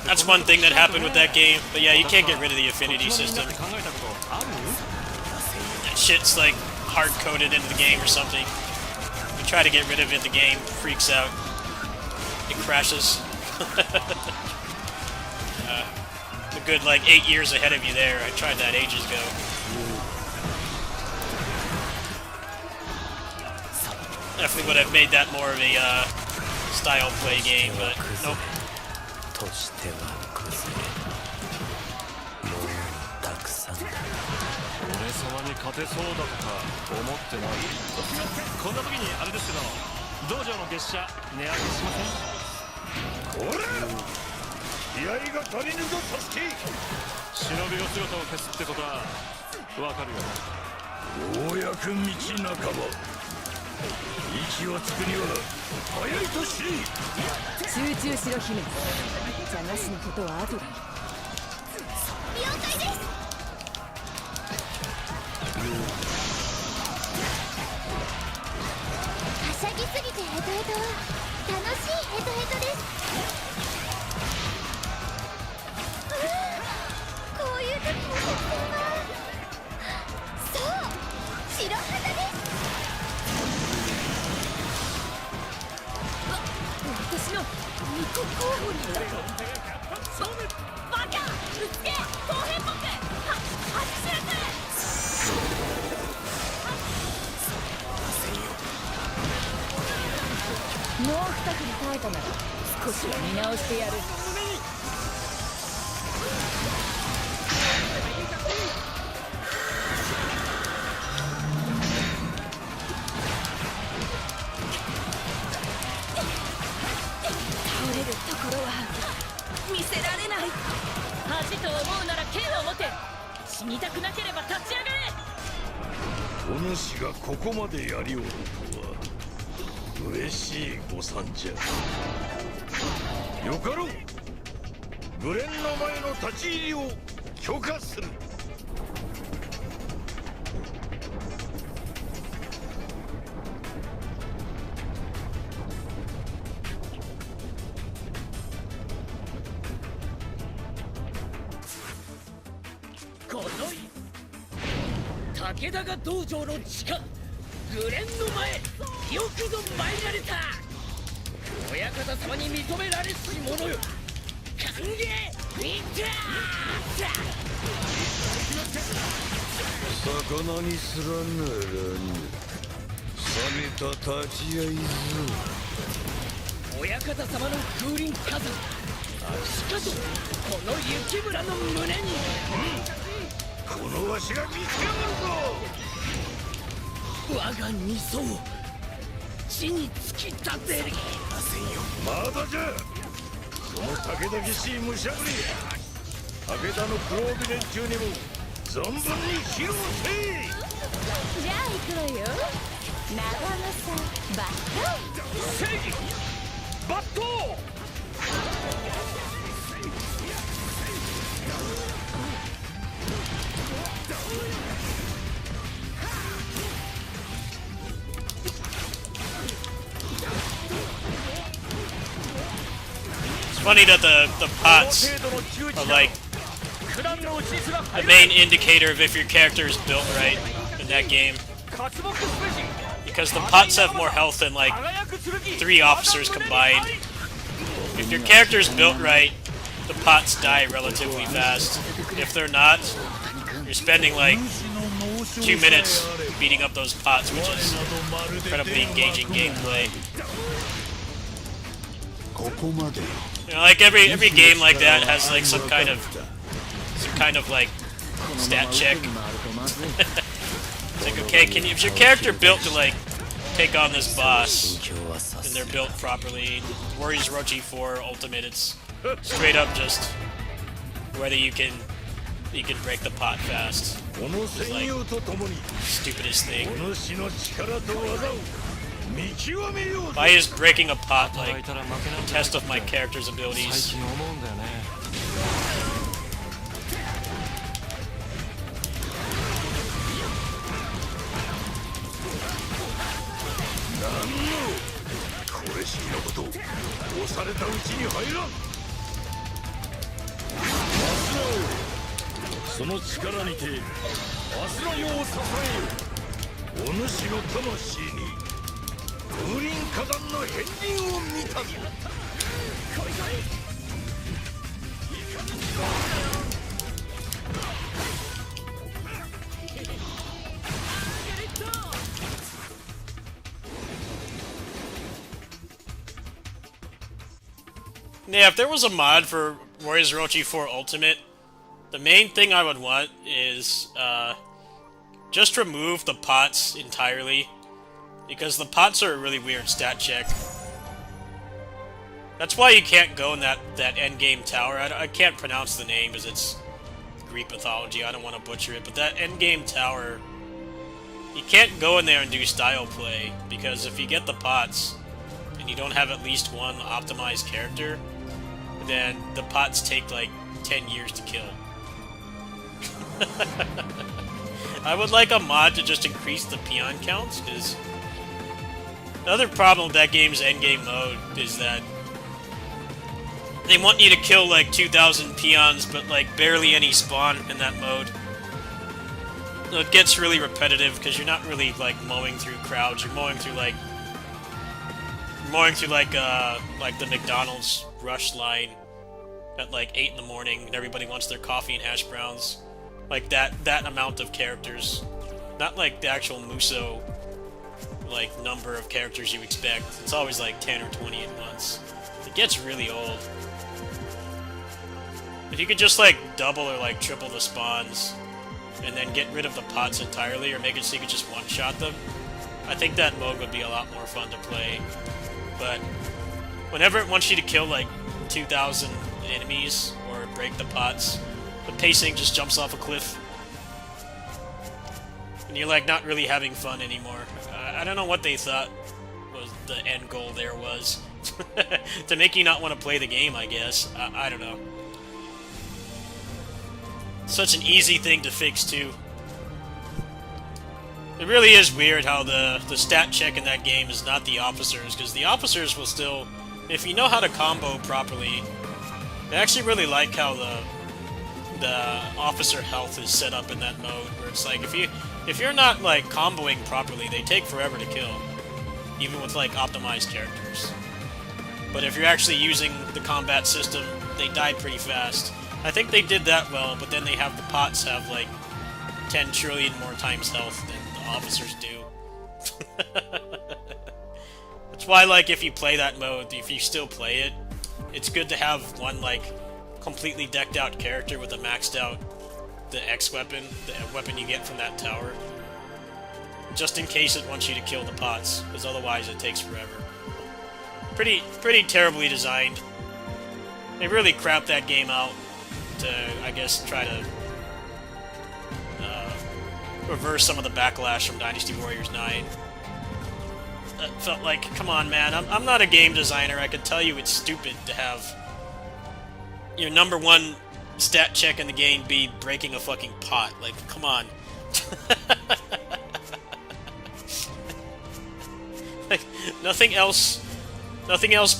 That's one thing that happened with that game. But yeah, you can't get rid of the affinity system. That shit's like hard-coded into the game or something. You try to get rid of it, the game freaks out. It crashes. A good like 8 years ahead of you there. I tried that ages ago. Definitely would have made that more of a style play game, but nope. としては崩れもうたくさんだ。俺様に勝てそうだとか思ってない。こんな時にあれですけど、道場の月謝値上げしません？こら気合が足りぬぞサスケ。忍びの姿を消すってことはわかるよ。ようやく道半ば。息をつくには早いと知り。集中しろ姫。邪魔しのことは後だ。了解です。はしゃぎすぎてヘトヘトは楽しいヘトヘトです。こういう時の作戦はそう白旗です。私の巫女候補にだ。バカ！ぶつけ！公平っぽく！外しなさい！もう二振り耐えたなら少しは見直してやる。倒れるところは見せられない。恥と思うなら剣を持て。死にたくなければ立ち上がれ。お主がここまでやりおるとは嬉しい誤算じゃ。よかろう。グレンの前の立ち入りを許可する。この武田が道場の地下グレンの前よくぞ参られた。親方様に認められし者よ。歓迎いった魚にすらならぬ冷めた立ち合いぞ。親方様の風林火山しかとこの雪村の胸に、このわしが見つけるぞ。我が二層地に突き立てる。まだじゃ。その武田ぎしい武者ぶり武田の黒帯連中にも存分に披露せい。じゃあ行くわよ。長政バッ正義抜刀。It's funny that the pots are like the main indicator of if your character is built right in that game. Because the pots have more health than like 3 officers combined. If your character is built right, the pots die relatively fast. If they're not, you're spending like 2 minutes beating up those pots, which is incredibly engaging gameplay. You know, like every game like that has like some kind of like stat check. It's like, okay, is your character built to like take on this boss? And they're built properly. Warriors Rochi 4 Ultimate, it's straight up just whether you can break the pot fast. It's like stupidest thing. Why is breaking a pot like a test of my character's abilities? Yeah, if there was a mod for Warriors Orochi 4 Ultimate, the main thing I would want is just remove the pots entirely. Because the pots are a really weird stat check. That's why you can't go in that endgame tower. I can't pronounce the name because it's Greek mythology. I don't want to butcher it. But that endgame tower, you can't go in there and do style play. Because if you get the pots and you don't have at least one optimized character, then the pots take like 10 years to kill. I would like a mod to just increase the peon counts, because the other problem with that game's endgame mode is that they want you to kill like 2,000 peons, but like barely any spawn in that mode. So it gets really repetitive because you're not really like mowing through crowds. You're mowing through like the McDonald's rush line at like 8 in the morning, and everybody wants their coffee and hash browns. Like that amount of characters, not like the actual Muso like number of characters you expect. It's always like 10 or 20 at once. It gets really old. If you could just like double or like triple the spawns and then get rid of the pots entirely, or make it so you could just one-shot them, I think that mode would be a lot more fun to play. But whenever it wants you to kill like 2,000 enemies or break the pots, the pacing just jumps off a cliff. And you're like not really having fun anymore. I don't know what they thought was the end goal there was. To make you not want to play the game, I guess. I don't know. Such an easy thing to fix, too. It really is weird how the stat check in that game is not the officers, because the officers will still, if you know how to combo properly, I actually really like how the officer health is set up in that mode, where it's like if you're not like comboing properly, they take forever to kill, even with like optimized characters. But if you're actually using the combat system, they die pretty fast. I think they did that well, but then they have the pots have like 10 trillion more times health than the officers do. That's why, like, if you play that mode, if you still play it, it's good to have one like completely decked out character with a maxed out the X weapon, the weapon you get from that tower, just in case it wants you to kill the pots, because otherwise it takes forever. Pretty terribly designed. They really crapped that game out to, I guess, try to reverse some of the backlash from Dynasty Warriors 9. That felt like, come on, man, I'm not a game designer. I can tell you it's stupid to have your number one stat check in the game be breaking a fucking pot. Like, come on. Like, nothing else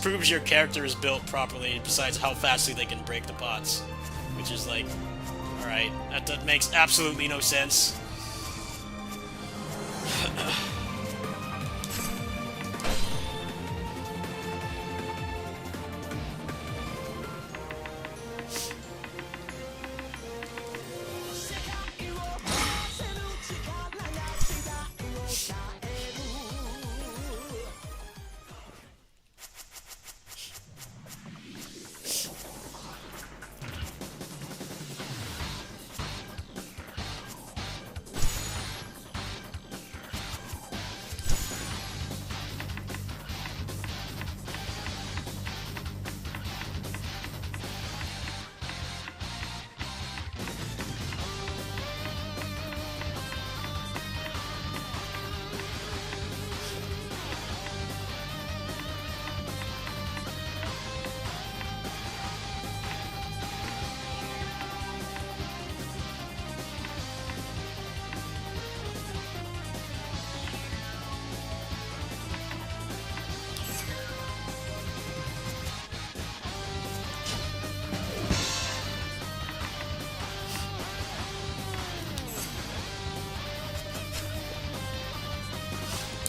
proves your character is built properly besides how fastly they can break the pots. Which is like, alright, that makes absolutely no sense.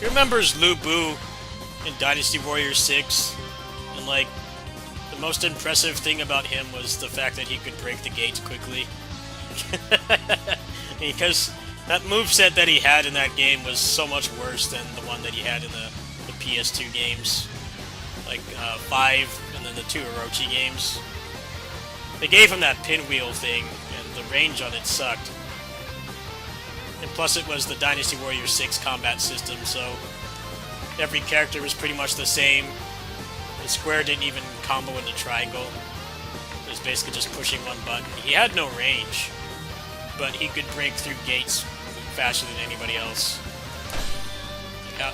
Who remembers Lu Bu in Dynasty Warriors 6? And like, the most impressive thing about him was the fact that he could break the gates quickly. Because that moveset that he had in that game was so much worse than the one that he had in the PS2 games. Like 5 and then the 2 Orochi games. They gave him that pinwheel thing, and the range on it sucked. And plus it was the Dynasty Warriors 6 combat system, so every character was pretty much the same. The square didn't even combo into triangle. It was basically just pushing one button. He had no range, but he could break through gates faster than anybody else.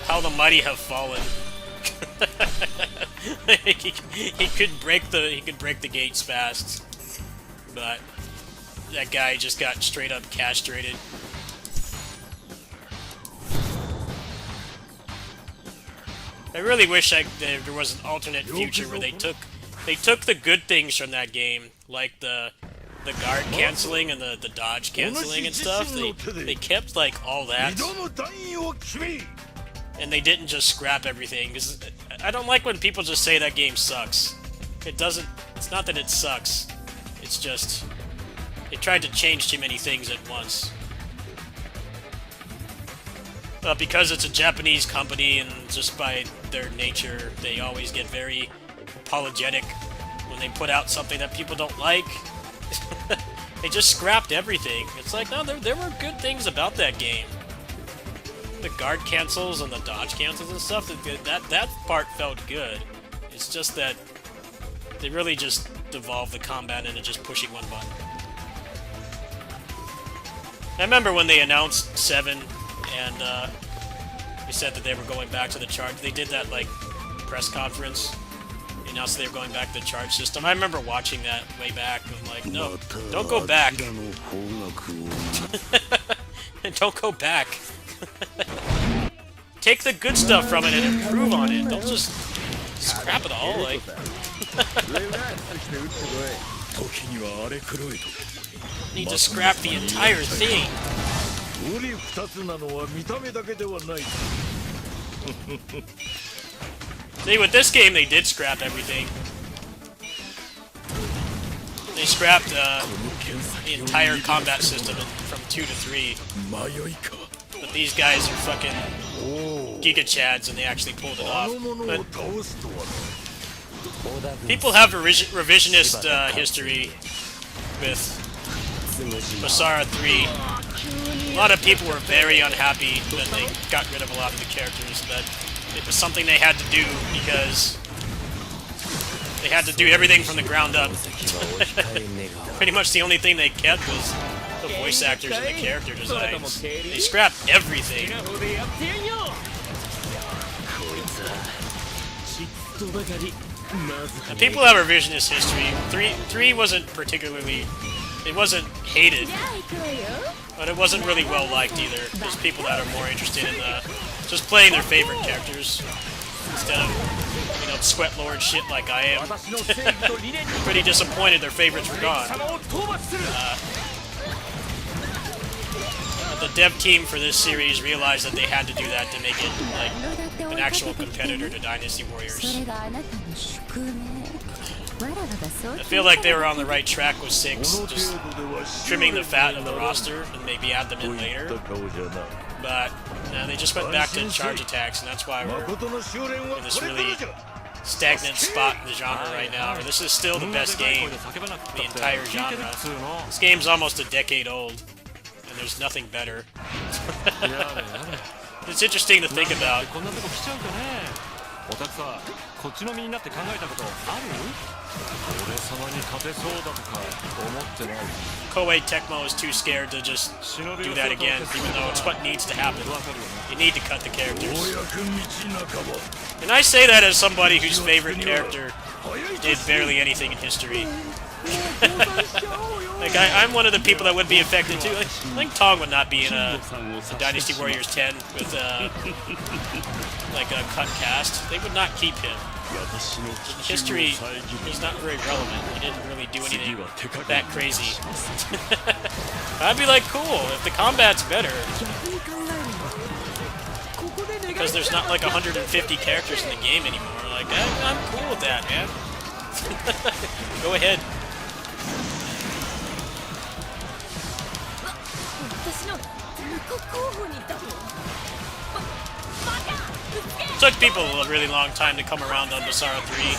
How the mighty have fallen. he could break the gates fast, but that guy just got straight up castrated. I really wish there was an alternate future where they took the good things from that game, like the guard canceling and the dodge canceling and stuff. They kept like all that, and they didn't just scrap everything. Because I don't like when people just say that game sucks. It doesn't. It's not that it sucks. It's just they tried to change too many things at once. Because it's a Japanese company, and just by their nature, they always get very apologetic when they put out something that people don't like. They just scrapped everything. It's like, no, there were good things about that game. The guard cancels and the dodge cancels and stuff, that part felt good. It's just that they really just devolved the combat into just pushing one button. I remember when they announced 7 and they said that they were going back to the charge. They did that like press conference. They announced they were going back to the charge system. I remember watching that way back. I'm like, no, don't go back. Don't go back. Take the good stuff from it and improve on it. Don't just scrap it all. Like, need to scrap the entire thing. See, with this game, they did scrap everything. They scrapped the entire combat system from 2 to 3. But these guys are fucking Giga Chads, and they actually pulled it off. But people have revisionist history with Basara 3. A lot of people were very unhappy that they got rid of a lot of the characters, but it was something they had to do because they had to do everything from the ground up. Pretty much the only thing they kept was the voice actors and the character designs. They scrapped everything. And people have revisionist history. 3 wasn't particularly... It wasn't hated, but it wasn't really well liked either. There's people that are more interested in just playing their favorite characters instead of, you know, sweat lord shit like I am. Pretty disappointed their favorites were gone. The dev team for this series realized that they had to do that to make it like an actual competitor to Dynasty Warriors. I feel like they were on the right track with 6, just trimming the fat of the roster and maybe add them in later. But they just went back to charge attacks, and that's why we're in this really stagnant spot in the genre right now. This is still the best game in the entire genre. This game's almost a decade old, and there's nothing better. It's interesting to think about. Koei Tecmo is too scared to just do that again, even though it's what needs to happen. You need to cut the characters. And I say that as somebody whose favorite character did barely anything in history. Like, I'm one of the people that would be affected too. Like, I think Tong would not be in a Dynasty Warriors 10 with like a cut cast. They would not keep him. In history, he's not very relevant. He didn't really do anything that crazy. I'd be like, cool, if the combat's better. Because there's not like 150 characters in the game anymore. Like, I'm cool with that, man. Go ahead. It took people a really long time to come around on Basara 3.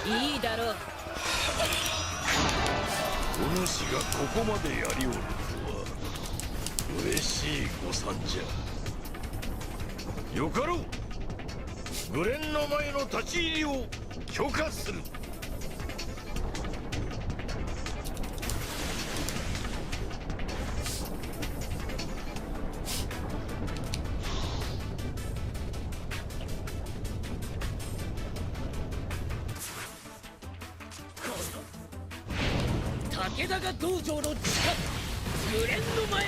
いいだろう。お主がここまでやりおるとは嬉しい誤算じゃ。よかろう。グレンの前の立ち入りを許可する。武田が道場の近く、グレンの前、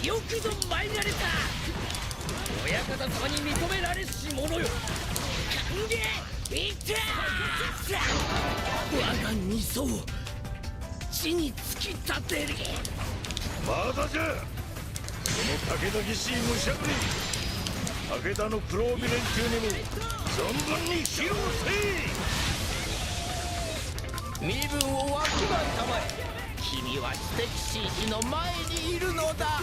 よくぞ参られた。親方様に認められし者よ。歓迎いった我が二層地に突き立てる。まだじゃ。その武田ぎしい武者ぶり、武田の黒帯連中にも存分に披露せい。身分をわきまえたまえ。君は知的紳士の前にいるのだ。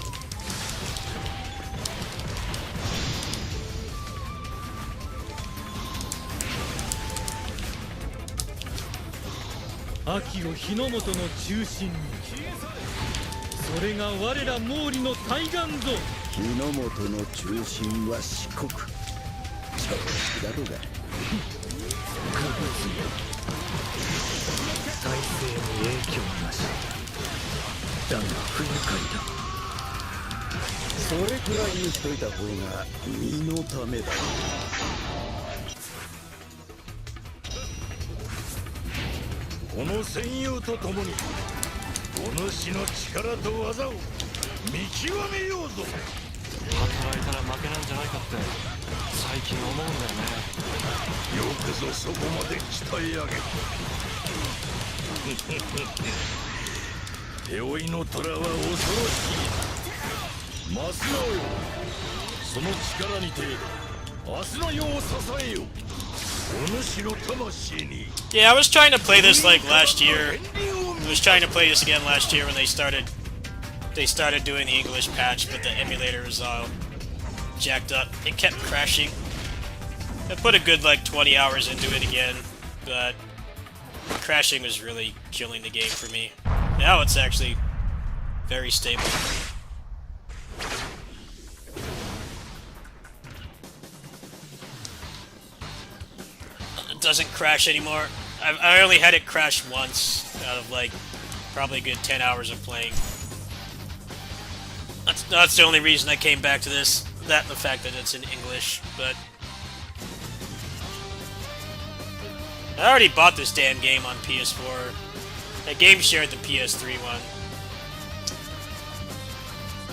秋を日の本の中心に、それが我ら毛利の対岸ぞ。日の本の中心は四国。常識だろうが。再生に影響なしだが不愉快だ。それくらいにしといた方が身のためだ。この戦友と共にお主の力と技を見極めようぞ。働いたら負けなんじゃないかって最近思うんだよね。よくぞそこまで鍛え上げ手負いの虎は恐ろしい。マスナオよ、その力にて明日の世を支えよ。お主の魂に。 Yeah, I was trying to play this like last year. I was trying to play this again last year when they started doing the English patch, but the emulator was all jacked up. It kept crashing. I put a good like 20 hours into it again, but crashing was really killing the game for me. Now it's actually very stable. It doesn't crash anymore. I only had it crash once out of like probably a good 10 hours of playing. That's the only reason I came back to this. That and the fact that it's in English, but I already bought this damn game on PS4. That game shared the PS3 one.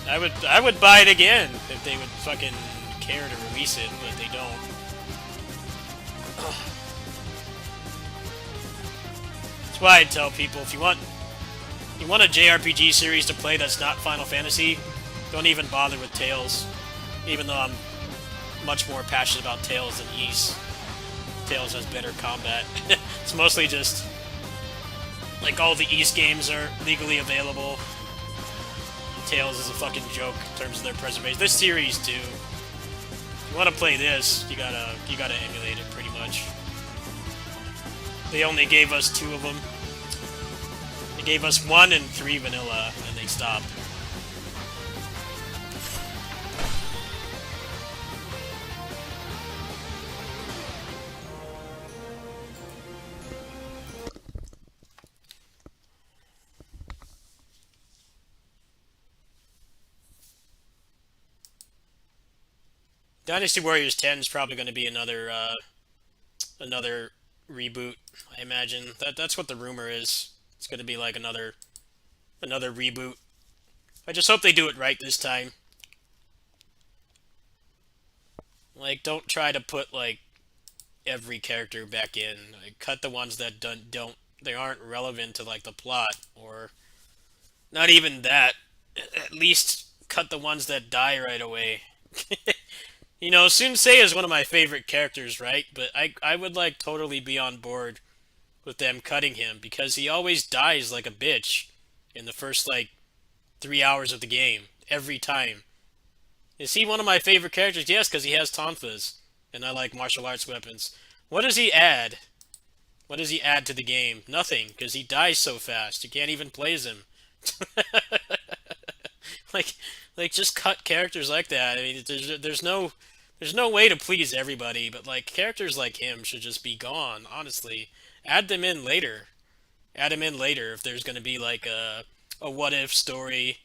I would buy it again if they would fucking care to release it, but they don't. That's why I tell people if you want a JRPG series to play that's not Final Fantasy, don't even bother with Tales. Even though I'm much more passionate about Tales than Ys. Tales has better combat. It's mostly just like all the Ys games are legally available. Tales is a fucking joke in terms of their preservation. This series too. If you want to play this, you gotta emulate it pretty much. They only gave us 2 of them. They gave us 1 and 3 vanilla, and they stopped. Dynasty Warriors 10 is probably going to be another reboot, I imagine. That's what the rumor is. It's going to be like another reboot. I just hope they do it right this time. Like, don't try to put like every character back in. Like, cut the ones that they aren't relevant to like the plot, or not even that. At least cut the ones that die right away. You know, Sun Ce is one of my favorite characters, right? But I would like totally be on board with them cutting him, because he always dies like a bitch in the first like 3 hours of the game every time. Is he one of my favorite characters? Yes, because he has tonfas, and I like martial arts weapons. What does he add? What does he add to the game? Nothing, because he dies so fast. You can't even play as him. like, just cut characters like that. I mean, there's no way to please everybody, but like characters like him should just be gone. Honestly, add them in later. Add him in later if there's going to be like a what if story,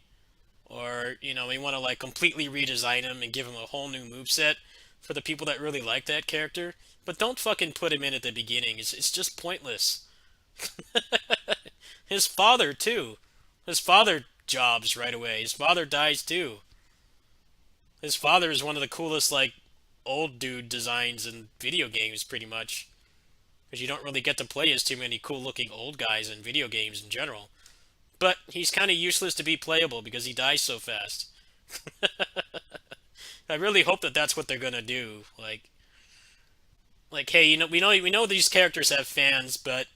or you know, we want to like completely redesign him and give him a whole new moveset for the people that really like that character. But don't fucking put him in at the beginning. It's just pointless. His father too. His father jobs right away. His father dies too. His father is one of the coolest like old dude designs in video games, pretty much. Because you don't really get to play as too many cool looking old guys in video games in general. But he's kind of useless to be playable because he dies so fast. I really hope that that's what they're gonna do. Like, hey, you know, we know these characters have fans, but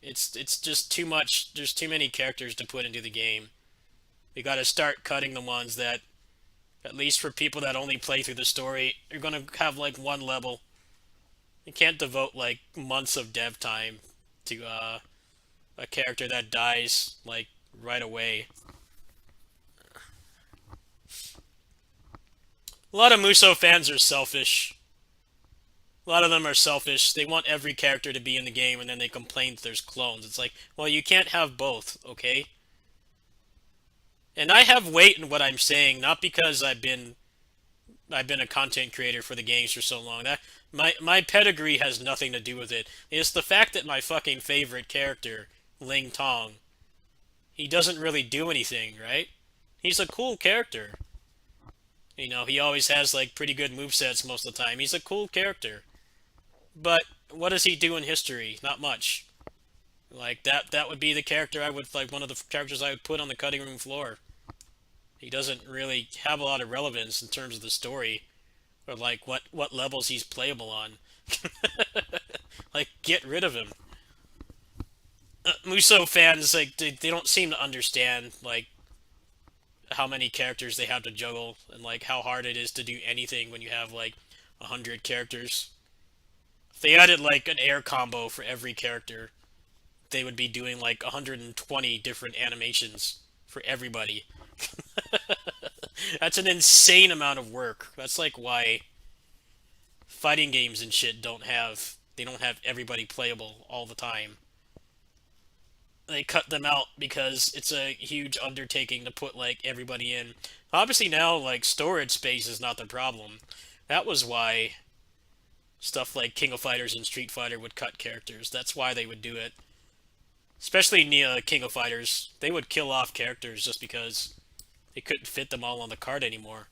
it's just too much. There's too many characters to put into the game. We got to start cutting the ones that, at least for people that only play through the story, you're gonna have like one level. You can't devote like months of dev time to a character that dies like right away. A lot of Musou fans are selfish. A lot of them are selfish. They want every character to be in the game, and then they complain that there's clones. It's like, well, you can't have both, okay? And I have weight in what I'm saying, not because I've been a content creator for the games for so long. That my pedigree has nothing to do with it. It's the fact that my fucking favorite character, Ling Tong, he doesn't really do anything, right? He's a cool character. You know, he always has like pretty good movesets most of the time. He's a cool character. But what does he do in history? Not much. Like that would be the character I would like one of the characters I would put on the cutting room floor. He doesn't really have a lot of relevance in terms of the story, or like what levels he's playable on. Like, get rid of him. Musou fans, like, they don't seem to understand like how many characters they have to juggle, and like how hard it is to do anything when you have like 100 characters. If they added like an air combo for every character, they would be doing like 120 different animations for everybody. That's an insane amount of work. That's like why fighting games and shit don't have everybody playable all the time. They cut them out because it's a huge undertaking to put like everybody in. Obviously now like storage space is not the problem. That was why stuff like King of Fighters and Street Fighter would cut characters. That's why they would do it. Especially King of Fighters. They would kill off characters just because they couldn't fit them all on the card anymore.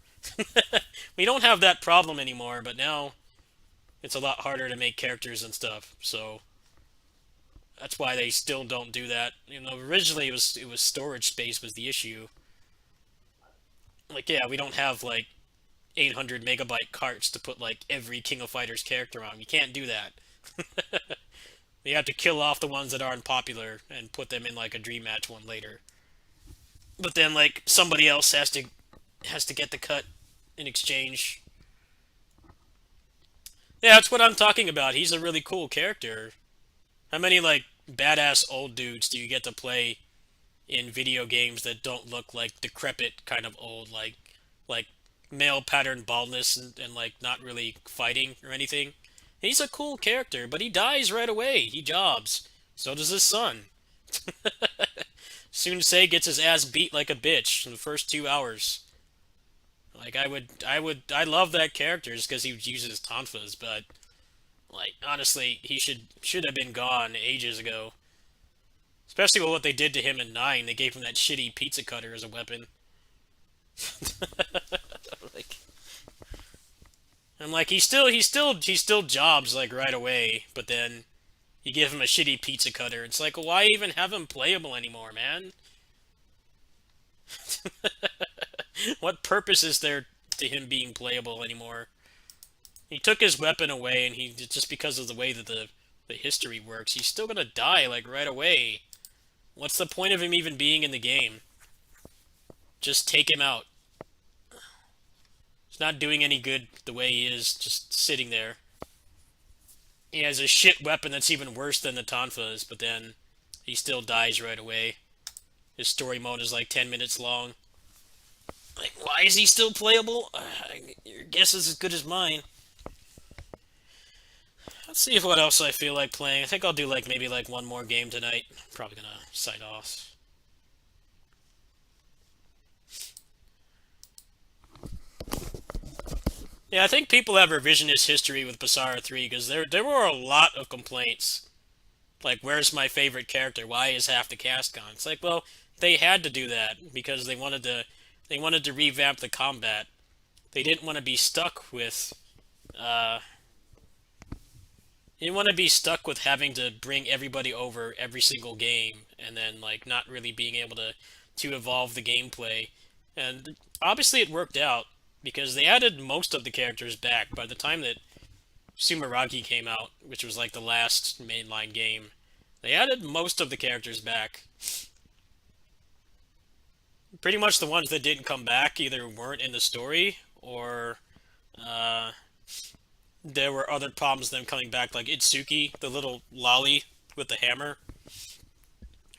We don't have that problem anymore, but now it's a lot harder to make characters and stuff. So that's why they still don't do that. You know, originally it was storage space was the issue. Like, yeah, we don't have like 800 megabyte carts to put like every King of Fighters character on. You can't do that. You have to kill off the ones that aren't popular and put them in like a dream match one later. But then like somebody else has to get the cut in exchange. Yeah, that's what I'm talking about. He's a really cool character. How many like badass old dudes do you get to play in video games that don't look like decrepit kind of old, like male pattern baldness and like not really fighting or anything? He's a cool character, but he dies right away. He jobs. So does his son. Sunsei gets his ass beat like a bitch in the first 2 hours. Like, I love that character just because he uses tonfas, but like, honestly, he should have been gone ages ago. Especially with what they did to him in 9. They gave him that shitty pizza cutter as a weapon. Like, and like he still jobs like right away, but then you give him a shitty pizza cutter. It's like, why even have him playable anymore, man? What purpose is there to him being playable anymore? He took his weapon away, and he just because of the way that the history works, he's still gonna die like right away. What's the point of him even being in the game? Just take him out. He's not doing any good the way he is, just sitting there. he has a shit weapon that's even worse than the Tonfa's, but then he still dies right away. His story mode is like 10 minutes long. Like, why is he still playable? Your guess is as good as mine. Let's see what else I feel like playing. I think I'll do like maybe like one more game tonight. Probably gonna sign off. Yeah, I think people have revisionist history with Basara 3 because there were a lot of complaints. Like, where's my favorite character? Why is half the cast gone? It's like, well, they had to do that because they wanted to revamp the combat. They didn't want to be stuck with you want to be stuck with having to bring everybody over every single game and then like not really being able to evolve the gameplay. And obviously it worked out because they added most of the characters back by the time that Sumeragi came out, which was like the last mainline game. They added most of the characters back. Pretty much the ones that didn't come back either weren't in the story or there were other problems with them coming back, like Itsuki, the little lolly with the hammer.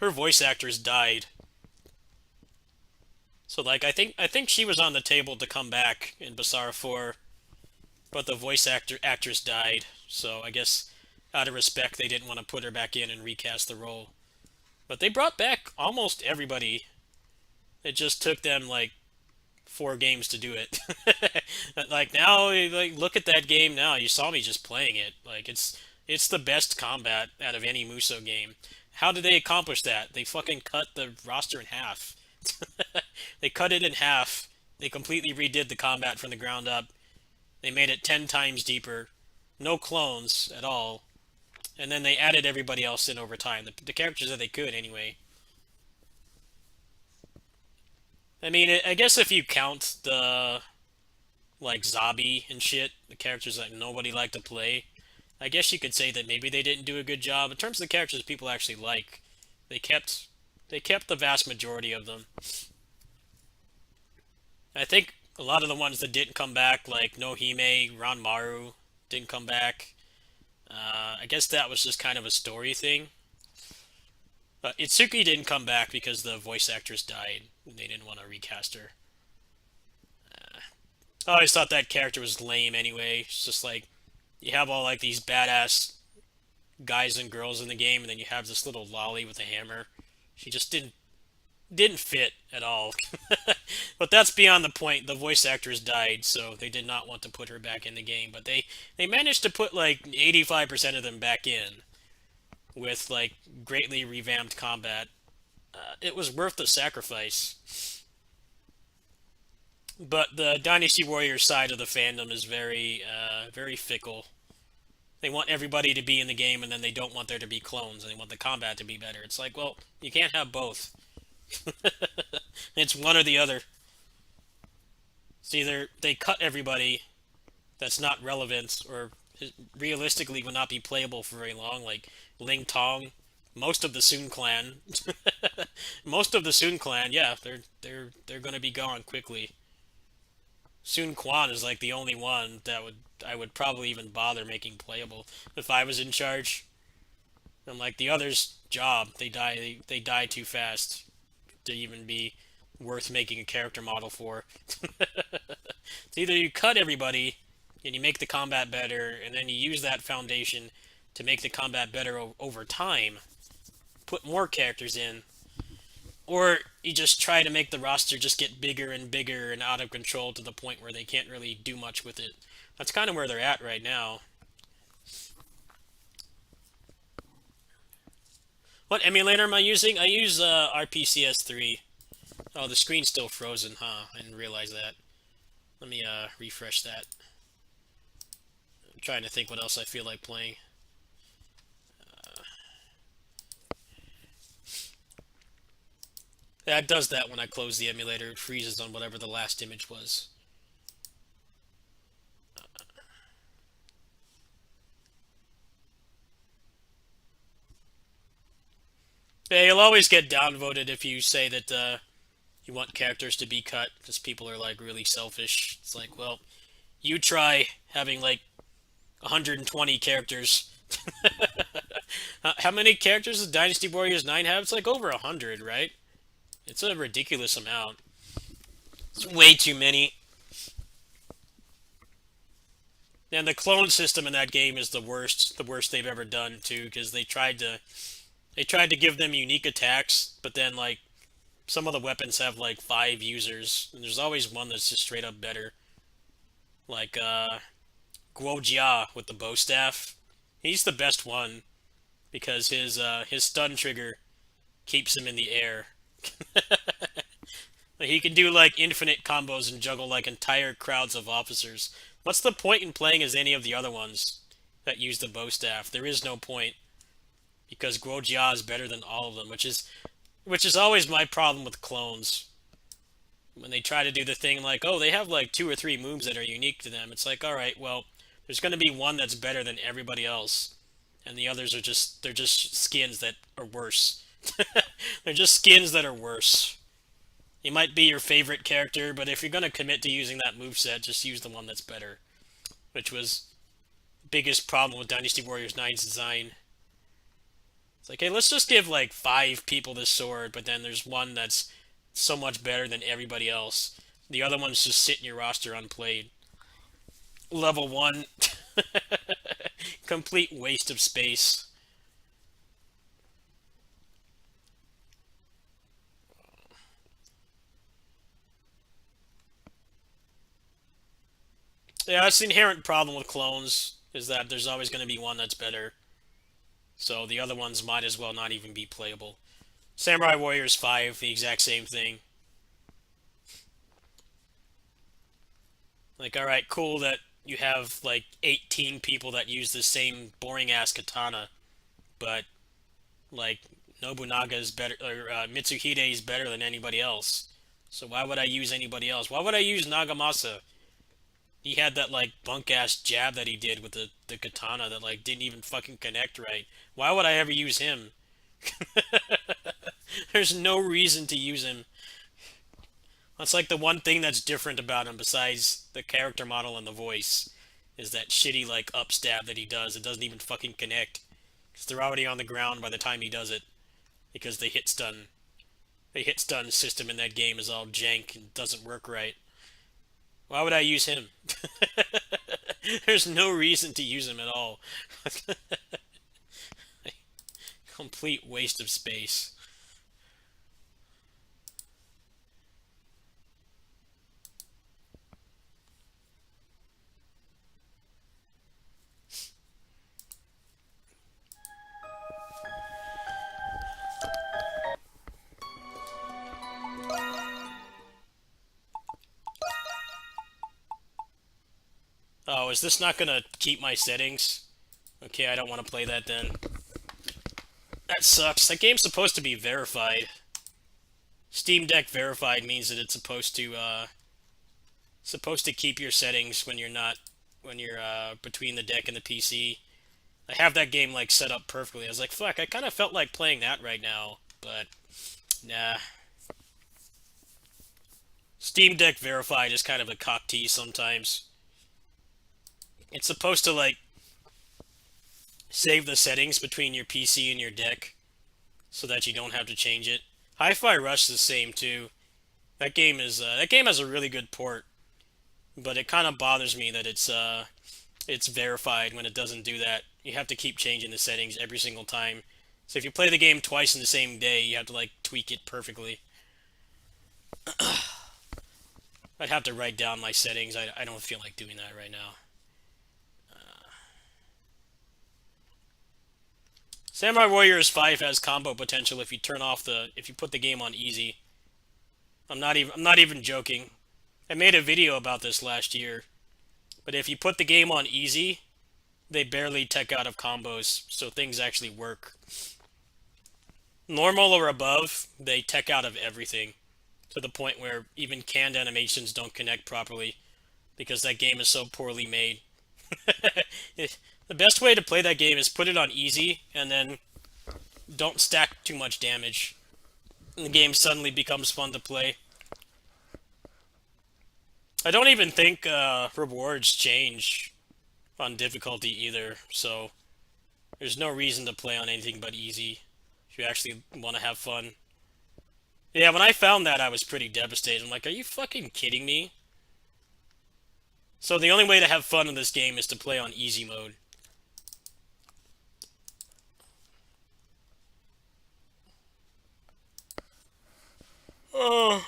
Her voice actress died. So like I think she was on the table to come back in Basara 4, but the voice actress died. So I guess out of respect they didn't want to put her back in and recast the role. But they brought back almost everybody. It just took them like 4 games to do it. Like now, like look at that game now. You saw me just playing it. Like it's the best combat out of any Musou game. How did they accomplish that? They fucking cut the roster in half. They cut it in half. They completely redid the combat from the ground up. They made it 10 times deeper. No clones at all. And then they added everybody else in over time. The characters that they could, anyway. I mean, I guess if you count the, like, Zabi and shit, the characters that nobody liked to play, I guess you could say that maybe they didn't do a good job. In terms of the characters people actually like, they kept the vast majority of them. I think a lot of the ones that didn't come back, like Nohime, Ranmaru, didn't come back. I guess that was just kind of a story thing. But Itsuki didn't come back because the voice actress died. They didn't want to recast her. I always thought that character was lame anyway. It's just like, you have all like these badass guys and girls in the game, and then you have this little lolly with a hammer. She just didn't fit at all. But that's beyond the point. The voice actress died, so they did not want to put her back in the game. But they managed to put like 85% of them back in with like greatly revamped combat. It was worth the sacrifice. But the Dynasty Warriors side of the fandom is very fickle. They want everybody to be in the game, and then they don't want there to be clones, and they want the combat to be better. It's like, well, you can't have both. It's one or the other. It's either they cut everybody that's not relevant, or realistically would not be playable for very long, like Ling Tong, most of the Sun Clan. Most of the Sun Clan, yeah, they're gonna be gone quickly. Sun Quan is like the only one that I would probably even bother making playable if I was in charge. And like the others' job, they die too fast to even be worth making a character model for. It's either you cut everybody and you make the combat better, and then you use that foundation to make the combat better over time, put more characters in, or you just try to make the roster just get bigger and bigger and out of control to the point where they can't really do much with it. That's kind of where they're at right now. What emulator am I using? I use RPCS3. Oh, the screen's still frozen, huh? I didn't realize that. Let me refresh that. I'm trying to think what else I feel like playing. Yeah, it does that when I close the emulator. It freezes on whatever the last image was. Yeah, you'll always get downvoted if you say that you want characters to be cut, because people are like really selfish. It's like, well, you try having like 120 characters How many characters does Dynasty Warriors 9 have? It's like over 100, right? It's a ridiculous amount. It's way too many. And the clone system in that game is the worst they've ever done too, because they tried to give them unique attacks, but then like some of the weapons have like 5 users, and there's always one that's just straight up better. Like Guo Jia with the bow staff. He's the best one because his stun trigger keeps him in the air. He can do like infinite combos and juggle like entire crowds of officers. What's the point in playing as any of the other ones that use the bow staff? There is no point, because Guo Jia is better than all of them, which is always my problem with clones. When they try to do the thing like, oh, they have like 2 or 3 moves that are unique to them. It's like, all right, well, there's going to be one that's better than everybody else, and the others are they're just skins that are worse. They're just skins that are worse. He might be your favorite character, but if you're going to commit to using that moveset, just use the one that's better. Which was the biggest problem with Dynasty Warriors 9's design. It's like, hey, let's just give like 5 people this sword, but then there's one that's so much better than everybody else. The other ones just sit in your roster unplayed. Level 1. Complete waste of space. Yeah, that's the inherent problem with clones, is that there's always going to be one that's better. So the other ones might as well not even be playable. Samurai Warriors 5, the exact same thing. Like, alright, cool that you have, like, 18 people that use the same boring-ass katana, but, like, Nobunaga is better, or Mitsuhide is better than anybody else. So why would I use anybody else? Why would I use Nagamasa? He had that, like, bunk-ass jab that he did with the katana that, like, didn't even fucking connect right. Why would I ever use him? There's no reason to use him. That's like the one thing that's different about him besides the character model and the voice, is that shitty, like, upstab that he does. It doesn't even fucking connect, because they're already on the ground by the time he does it, because the hit stun system in that game is all jank and doesn't work right. Why would I use him? There's no reason to use him at all. Complete waste of space. Oh, is this not gonna keep my settings? Okay, I don't want to play that then. That sucks. That game's supposed to be verified. Steam Deck verified means that it's supposed to keep your settings when you're between the deck and the PC. I have that game like set up perfectly. I was like, fuck, I kind of felt like playing that right now, but nah. Steam Deck verified is kind of a cock tease sometimes. It's supposed to, like, save the settings between your PC and your deck so that you don't have to change it. Hi-Fi Rush is the same, too. That game has a really good port, but it kind of bothers me that it's verified when it doesn't do that. You have to keep changing the settings every single time. So if you play the game twice in the same day, you have to, like, tweak it perfectly. I'd have to write down my settings. I don't feel like doing that right now. Samurai Warriors 5 has combo potential if you put the game on easy. I'm not even joking. I made a video about this last year. But if you put the game on easy, they barely tech out of combos, so things actually work. Normal or above, they tech out of everything, to the point where even canned animations don't connect properly, because that game is so poorly made. The best way to play that game is put it on easy, and then don't stack too much damage. And the game suddenly becomes fun to play. I don't even think rewards change on difficulty either, so There's no reason to play on anything but easy if you actually want to have fun. Yeah, when I found that, I was pretty devastated. I'm like, are you fucking kidding me? So the only way to have fun in this game is to play on easy mode. Oh.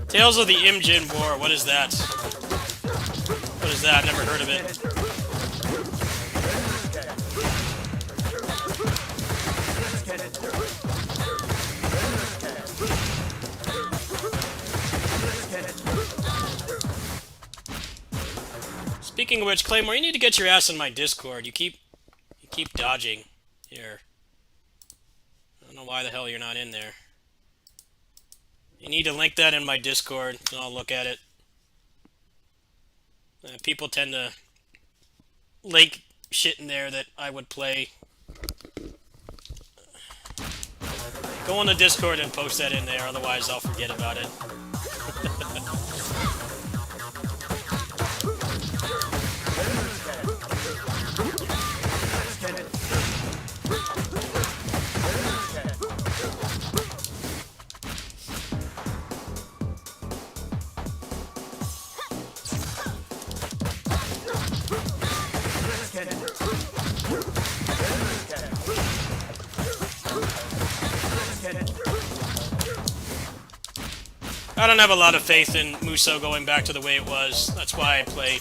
Tales of the Imjin War, what is that? What is that? Never heard of it. Speaking of which, Claymore, you need to get your ass in my Discord. You keep dodging here. I don't know why the hell you're not in there. You need to link that in my Discord, and I'll look at it. People tend to link shit in there that I would play. Go on the Discord and post that in there, otherwise I'll forget about it. I don't have a lot of faith in Musou going back to the way it was. That's why I play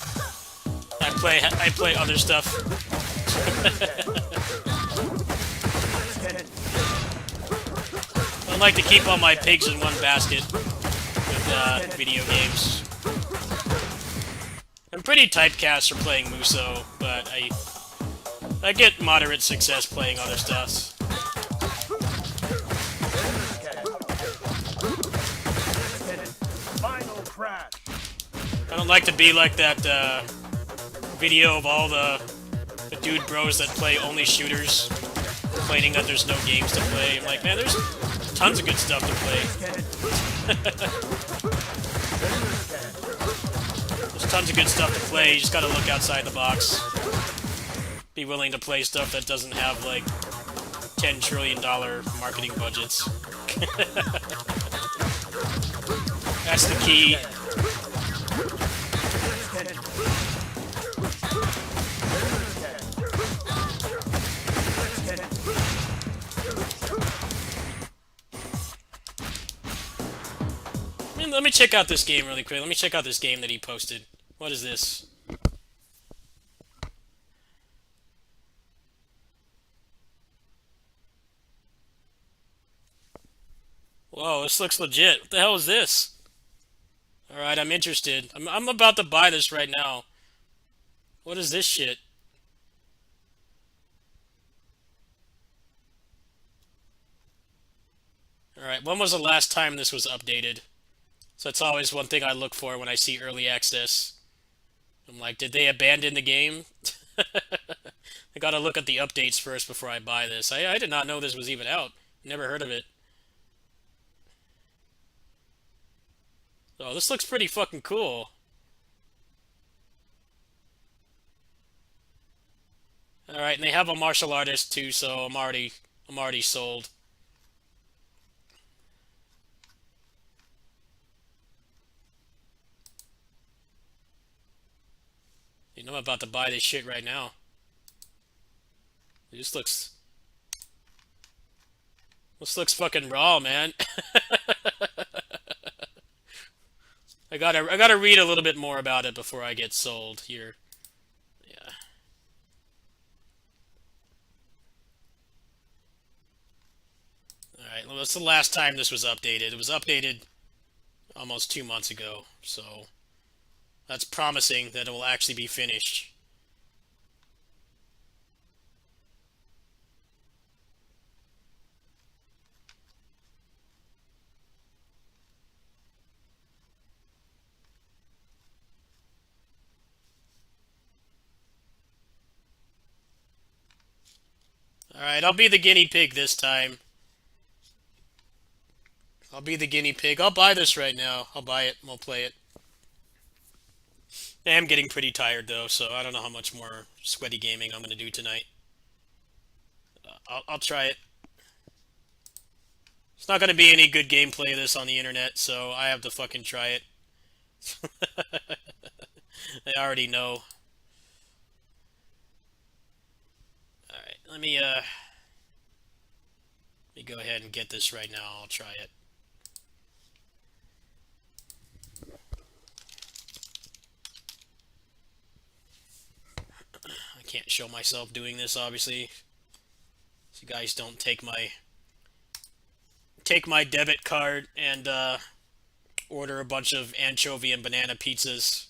other stuff. I like to keep all my pigs in one basket with video games. I'm pretty typecast for playing Musou, but I get moderate success playing other stuff. I don't like to be like that video of all the dude bros that play only shooters, complaining that there's no games to play. I'm like, man, there's tons of good stuff to play. There's tons of good stuff to play, you just gotta look outside the box. Be willing to play stuff that doesn't have, like, $10 trillion marketing budgets. That's the key. Let me check out this game really quick. Let me check out this game that he posted. What is this? Whoa, this looks legit. What the hell is this? Alright, I'm interested. I'm about to buy this right now. What is this shit? Alright, when was the last time this was updated? So that's always one thing I look for when I see early access. I'm like, did they abandon the game? I gotta look at the updates first before I buy this. I did not know this was even out. Never heard of it. Oh, this looks pretty fucking cool. Alright, and they have a martial artist too, so I'm already sold. I'm about to buy this shit right now. It just looks... This looks fucking raw, man. I gotta read a little bit more about it before I get sold here. Yeah. Alright, well, that's the last time this was updated. It was updated almost 2 months ago, so that's promising that it will actually be finished. Alright, I'll be the guinea pig this time. I'll be the guinea pig. I'll buy this right now. I'll buy it and we'll play it. I am getting pretty tired though, so I don't know how much more sweaty gaming I'm going to do tonight. I'll try it. It's not going to be any good gameplay of this on the internet, so I have to fucking try it. I already know. Alright, let me go ahead and get this right now. I'll try it. I can't show myself doing this, obviously. So you guys don't take my debit card and order a bunch of anchovy and banana pizzas.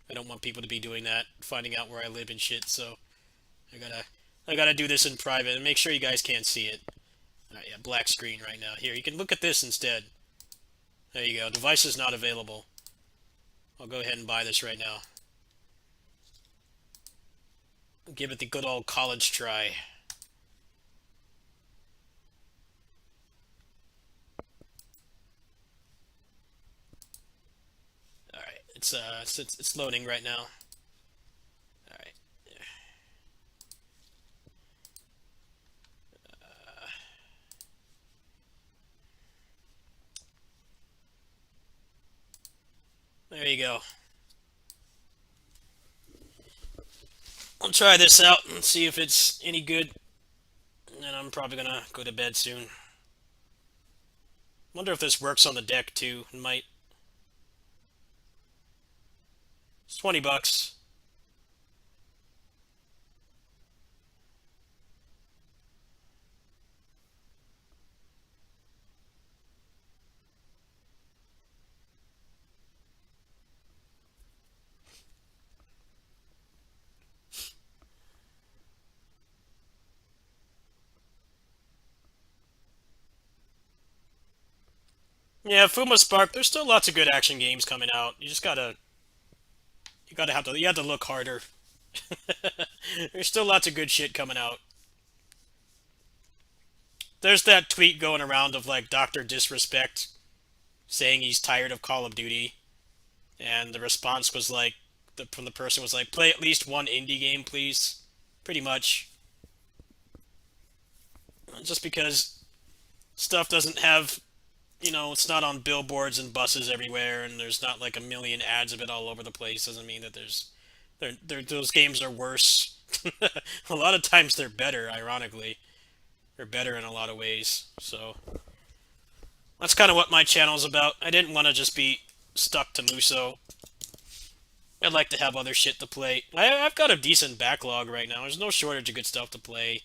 I don't want people to be doing that, finding out where I live and shit, so I gotta do this in private and make sure you guys can't see it. Alright, yeah, black screen right now. Here, you can look at this instead. There you go. Device is not available. I'll go ahead and buy this right now. Give it the good old college try. Alright, it's loading right now. Alright. There you go. I'll try this out and see if it's any good. And then I'm probably gonna go to bed soon. Wonder if this works on the deck too. It might. It's $20. Yeah, Fuma Spark. There's still lots of good action games coming out. You have to look harder. There's still lots of good shit coming out. There's that tweet going around of like Dr. Disrespect saying he's tired of Call of Duty, and the response was like, from the person was like, play at least one indie game, please. Pretty much. Just because stuff doesn't have, it's not on billboards and buses everywhere, and there's not like a million ads of it all over the place, doesn't mean that those games are worse. A lot of times they're better, ironically. They're better in a lot of ways, so that's kind of what my channel's about. I didn't want to just be stuck to Muso. I'd like to have other shit to play. I've got a decent backlog right now. There's no shortage of good stuff to play.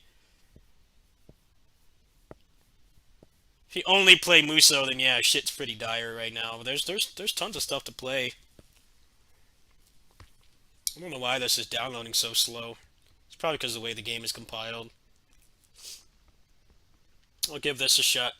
If you only play Muso, then yeah, shit's pretty dire right now. But there's tons of stuff to play. I don't know why this is downloading so slow. It's probably because of the way the game is compiled. I'll give this a shot.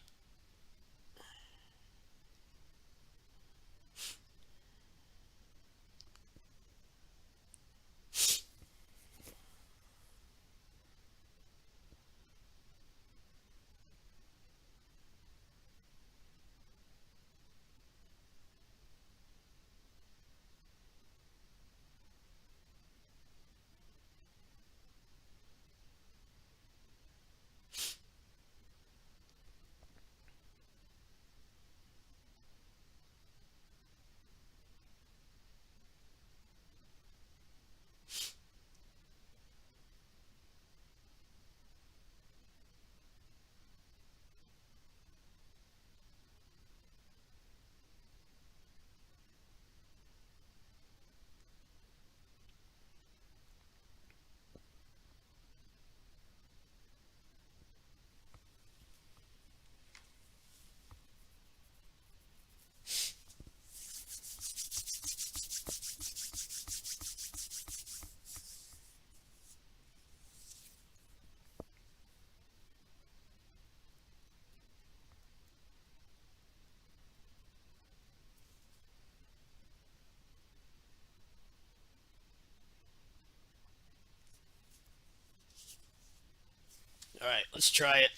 Alright, let's try it.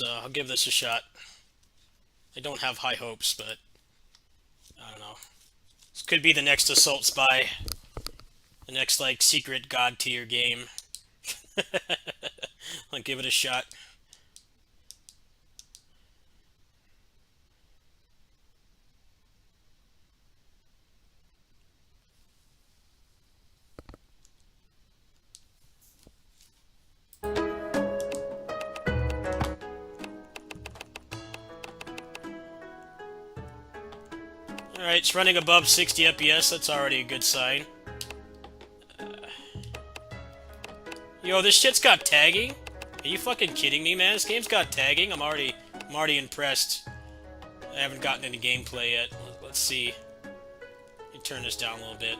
I'll give this a shot. I don't have high hopes, but I don't know. This could be the next Assault Spy. The next, like, secret god tier game. I'll give it a shot. Alright, it's running above 60 FPS, that's already a good sign. Yo, this shit's got tagging? Are you fucking kidding me, man? This game's got tagging? I'm already impressed. I haven't gotten any gameplay yet. Let's see. Let me turn this down a little bit.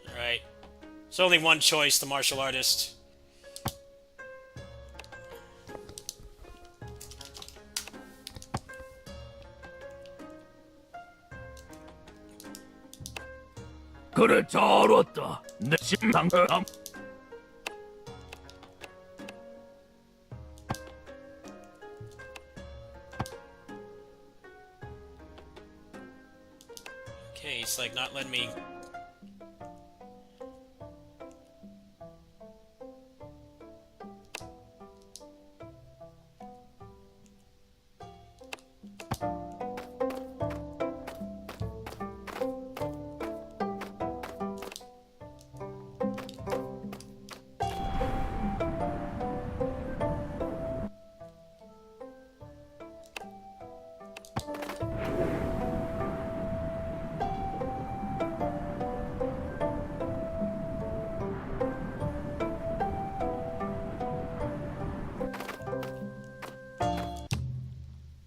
Alright. There's only one choice, the martial artist. 그래 잘 왔다. 내 심상. Okay, it's like not letting me.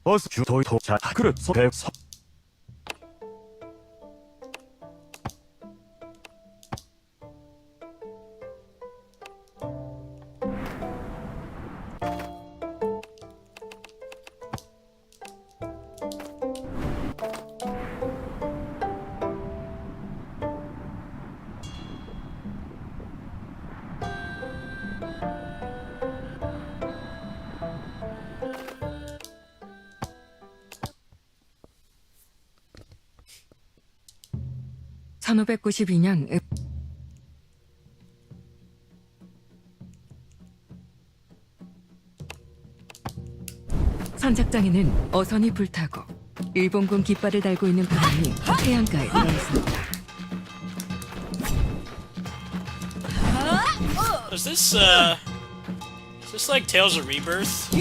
버스 주도이 도착. 그래 서대서. (1592년) 선착장에는 어선이 불타고 일본군 깃발을 달고 있는 바람이 해안가에 들어있습니다. Is this like Tales of Rebirth?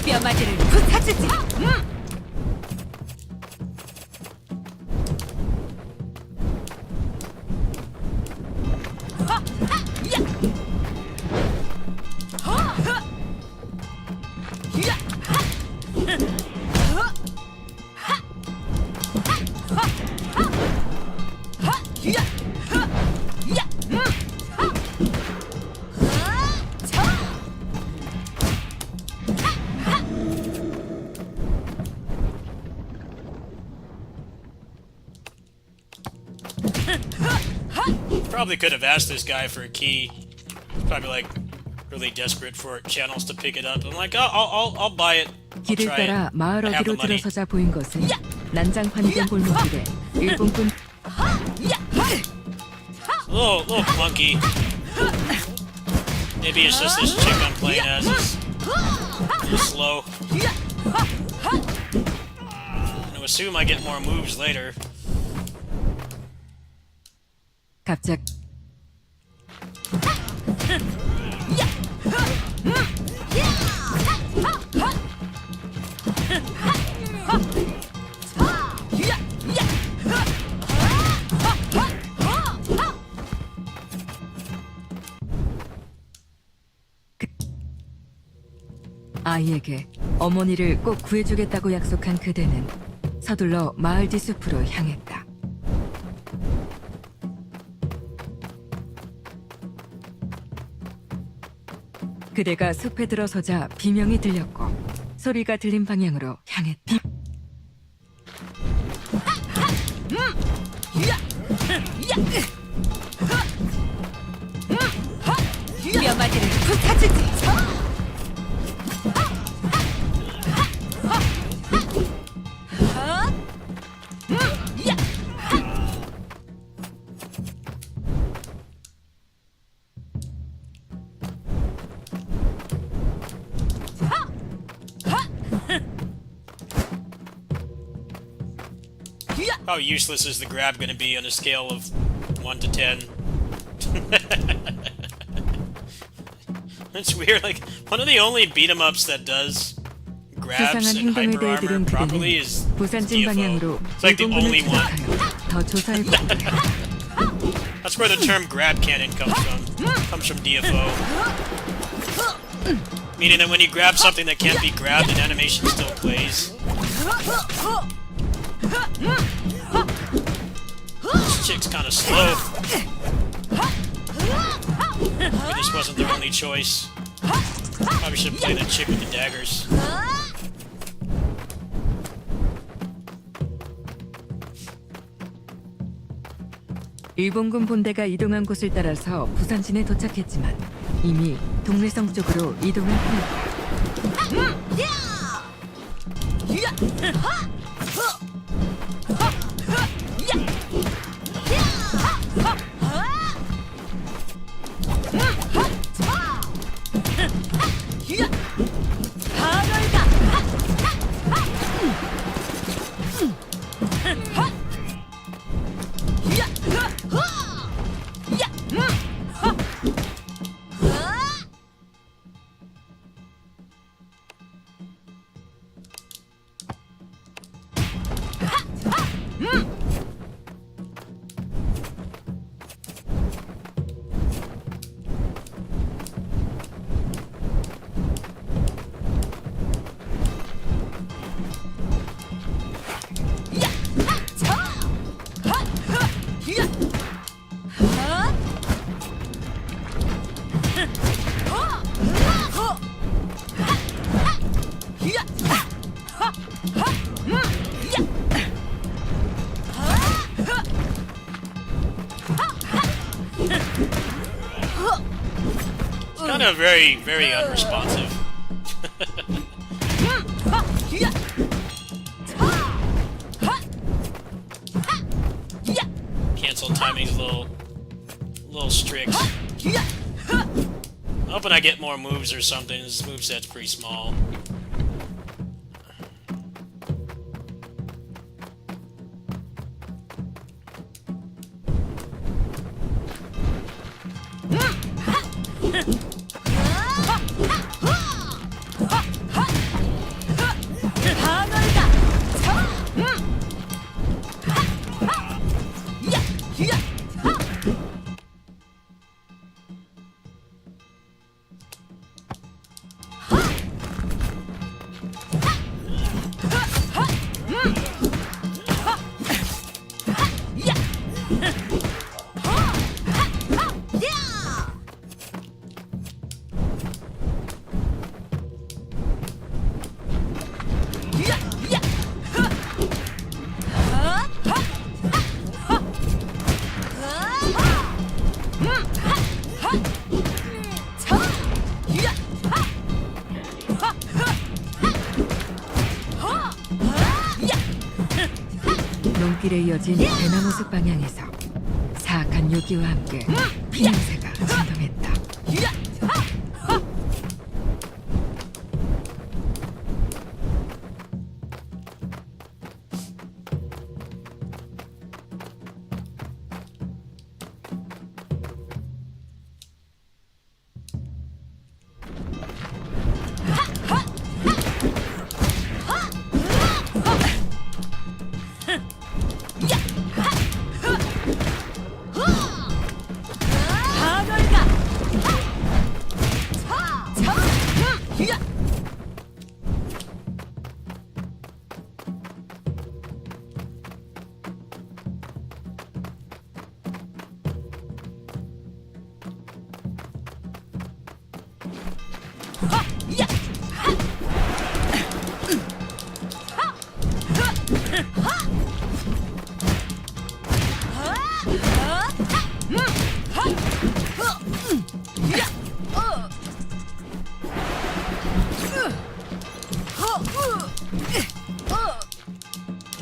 뼈마디를 부타주지. Probably could have asked this guy for a key. He's probably like really desperate for channels to pick it up. I'm like, I'll buy it. I'll 길을 try 따라 it. 마을 I have the 어디로 money. 들어서자 보인 것은 난장판이 된 골목길에 일본군 Little clunky. Maybe it's just this chick I'm playing as is slow. I'm gonna assume I get more moves later. 갑작 아이에게 어머니를 꼭 구해주겠다고 약속한 그대는 서둘러 마을 뒤숲으로 향했다. 그대가 숲에 들어서자 비명이 들렸고 소리가 들린 방향으로 향했다. 뼈마디를 부타주지. How useless is the grab gonna be on a scale of 1 to 10? It's weird, like, one of the only beat-em-ups that does grabs 수상한 and 행동에 hyper 대해 armor 들은 properly is 그대는 부산진 방향으로 DFO. It's like the 일본군을 only one. 추적하여 더 조사해 보고 That's where the term grab cannon comes from. Comes from DFO. Meaning that when you grab something that can't be grabbed, an animation still plays. This chick's kinda slow. Maybe this wasn't their only choice. Probably should play the chick with the daggers. 일본군 본대가 이동한 곳을 따라서 부산진에 도착했지만 이미 동래성 쪽으로 이동을 했다. Kind of very, very unresponsive. Cancel timing's a little strict. I'm hoping I get more moves or something. This moveset's pretty small. 골길에 이어진 대나무숲 방향에서 사악한 요기와 함께 피냄새가 진동했다.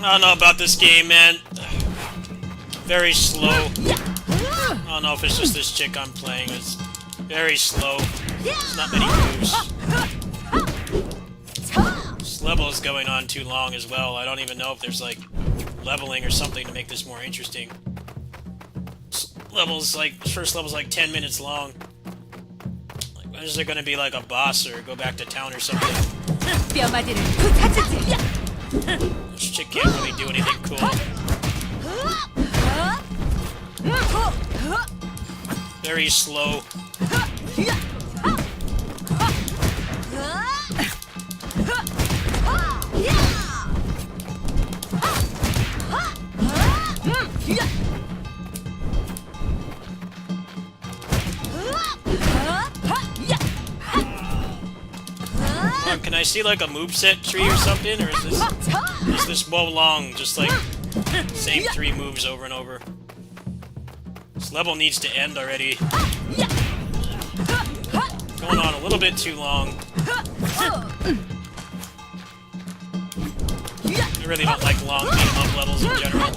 I don't know about this game, man. Very slow. I don't know if it's just this chick I'm playing. It's very slow. There's not many moves. This level is going on too long as well. I don't even know if there's like leveling or something to make this more interesting. First level's like 10 minutes long. Like, when is there gonna be like a boss or go back to town or something? This chick can't really do anything cool. Very slow. Can I see like a moveset tree or something, or is this Wo Long just like same 3 moves over and over? This level needs to end already. Going on a little bit too long. I really don't like long beat-em-up levels in general.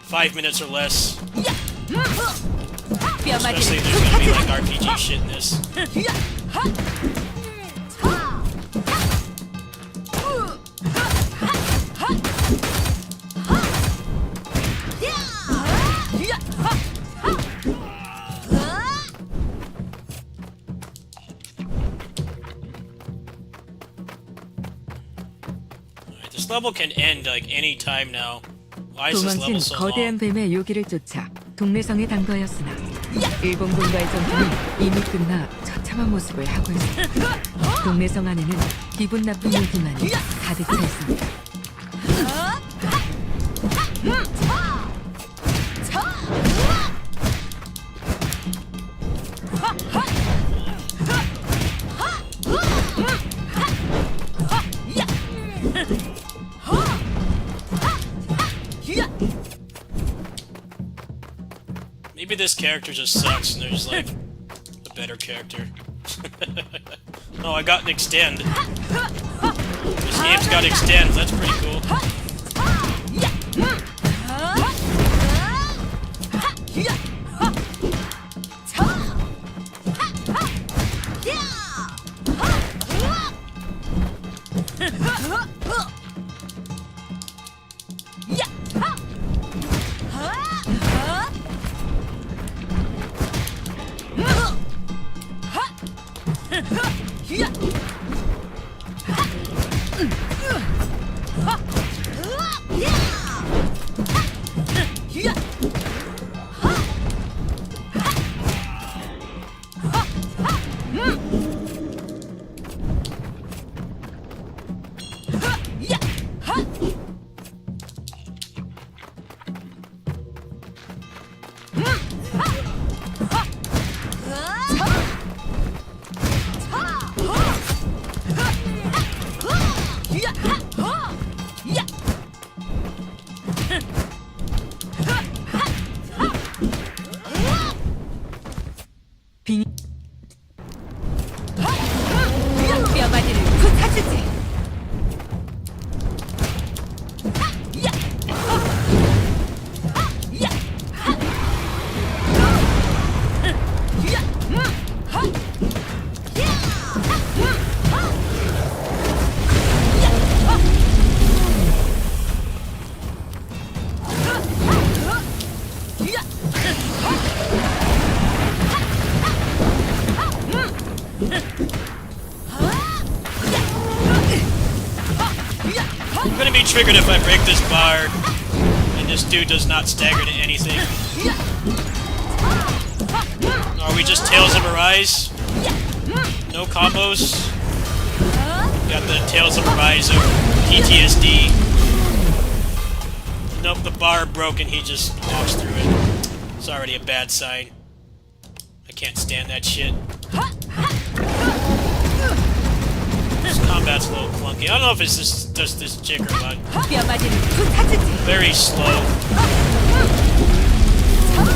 5 minutes or less. Especially if there's gonna be like RPG shit in this. This level can end like any time now. Why is this 도망친 level so 거대한 long? 뱀의 요기를 쫓아 동래성에 당도하였으나 일본군과의 전투는 이미 끝나 처참한 모습을 하고 있습니다. 동래성 안에는 기분 나쁜 요기만이 가득 차 있습니다. Maybe this character just sucks and there's like a better character. Oh, I got an extend. This game's got extends, that's pretty cool. be triggered if I break this bar, and this dude does not stagger to anything. Are we just Tales of Arise? No combos? Got the Tales of Arise of PTSD. Nope, the bar broke and he just walks through it. It's already a bad sign. I can't stand that shit. This combat's a little clunky. I don't know if it's just this chick or what. Very slow.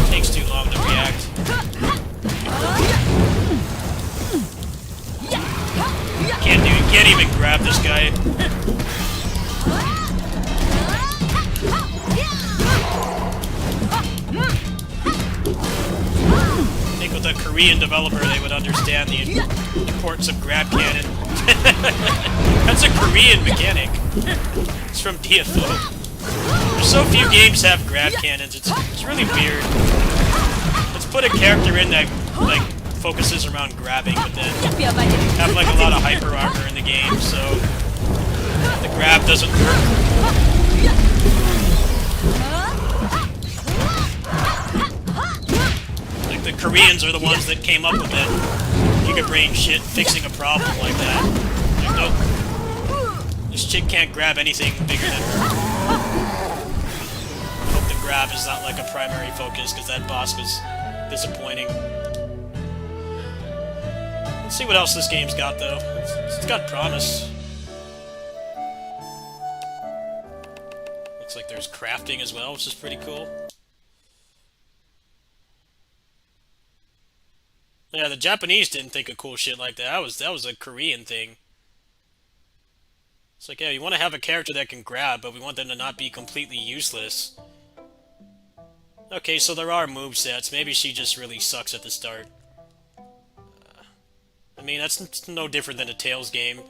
Takes too long to react. Can't even grab this guy. I think with a Korean developer they would understand the importance of grab cannon. That's a Korean mechanic. It's from DFO. There's so few games have grab cannons. It's really weird. Let's put a character in that like focuses around grabbing, but then have like a lot of hyper armor in the game, so the grab doesn't work. Like the Koreans are the ones that came up with it. Giga brain shit, fixing a problem like that. Like, nope. This chick can't grab anything bigger than her. I hope the grab is not like a primary focus, because that boss was disappointing. Let's see what else this game's got, though. It's got promise. Looks like there's crafting as well, which is pretty cool. Yeah, the Japanese didn't think of cool shit like that. That was a Korean thing. It's like, yeah, you want to have a character that can grab, but we want them to not be completely useless. Okay, so there are movesets. Maybe she just really sucks at the start. I mean, that's no different than a Tales game.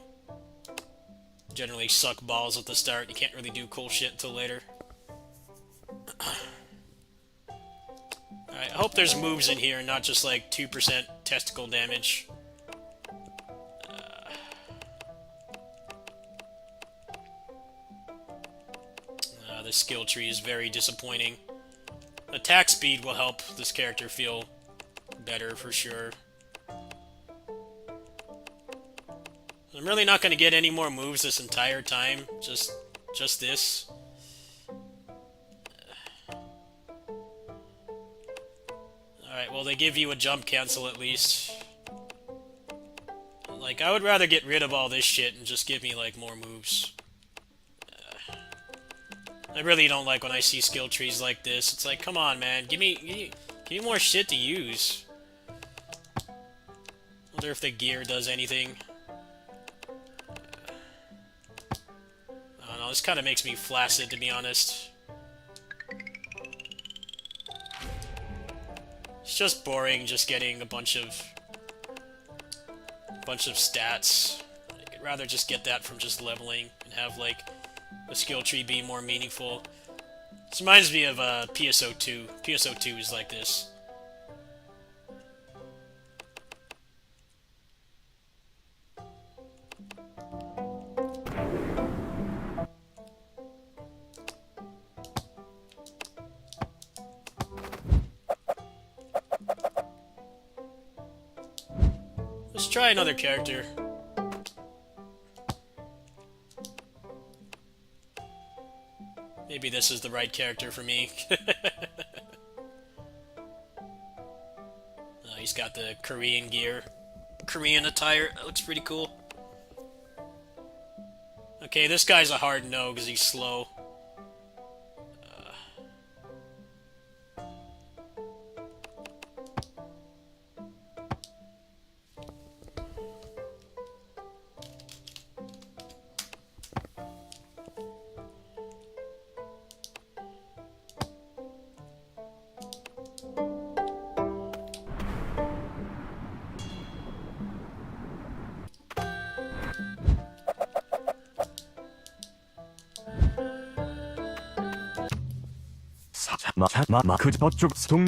Generally suck balls at the start. You can't really do cool shit until later. Alright, I hope there's moves in here and not just like 2% testicle damage. The skill tree is very disappointing. Attack speed will help this character feel better for sure. I'm really not going to get any more moves this entire time. Just this. Alright, well they give you a jump cancel at least. Like, I would rather get rid of all this shit and just give me, like, more moves. I really don't like when I see skill trees like this. It's like, come on, man. Give me more shit to use. Wonder if the gear does anything. I don't know, this kind of makes me flaccid, to be honest. It's just boring, just getting a bunch of stats. I'd rather just get that from just leveling and have, like, the skill tree be more meaningful. This reminds me of PSO2. PSO2 is like this. Let's try another character. Maybe this is the right character for me. He's got the Korean gear. Korean attire. That looks pretty cool. Okay, this guy's a hard no because he's slow. 저쪽 동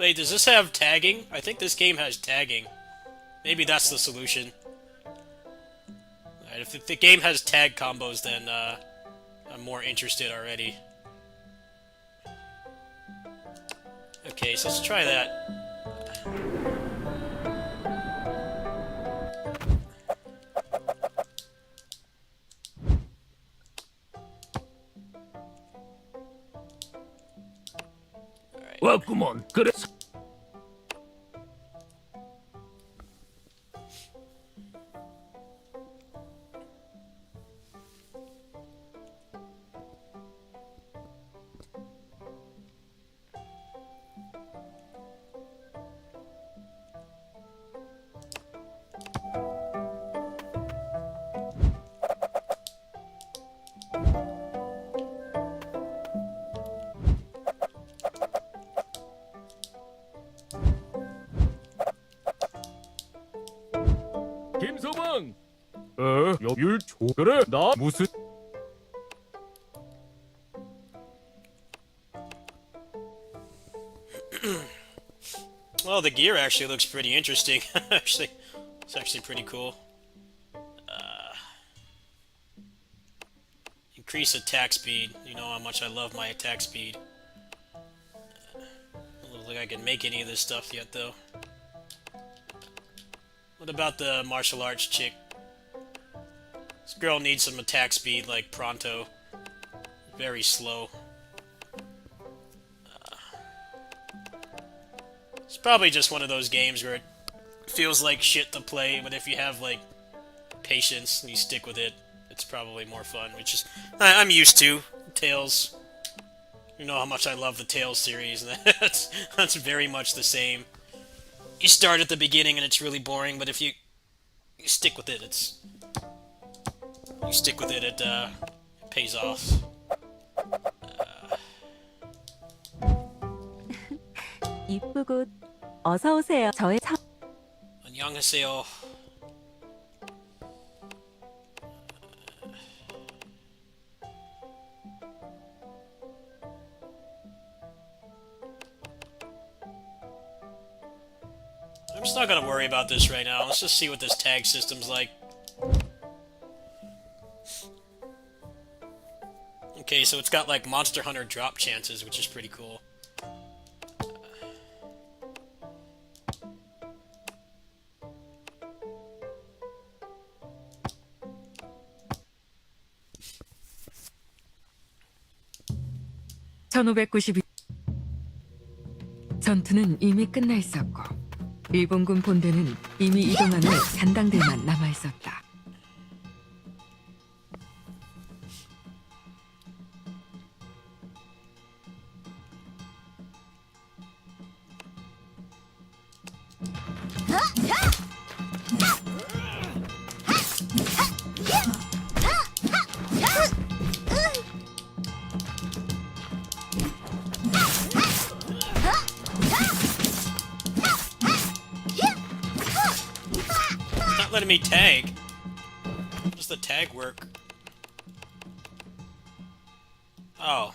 Wait, does this have tagging? I think this game has tagging. Maybe that's the solution. Alright, if the game has tag combos, then I'm more interested already. Okay, so let's try that. Welcome 그래. 김서방. 여율 그래. 나 무슨 Well, the gear actually looks pretty interesting. It's actually pretty cool. Increase attack speed. You know how much I love my attack speed. Doesn't look like I can make any of this stuff yet, though. What about the martial arts chick? This girl needs some attack speed, like pronto. Very slow. It's probably just one of those games where it feels like shit to play, but if you have, like, patience and you stick with it, it's probably more fun, which is... I'm used to. Tales. You know how much I love the Tales series, and that's very much the same. You start at the beginning and it's really boring, but if you stick with it, it pays off. 이쁘고 어서 오세요. 저의 차 안녕하세요. I'm just not gonna worry about this right now. Let's just see what this tag system's like. Okay, so it's got like Monster Hunter drop chances, which is pretty cool. (1592) 전투는 이미 끝나 있었고 일본군 본대는 이미 이동한 후 잔당들만 남아 있었다. Not letting me tag. How does the tag work? Oh.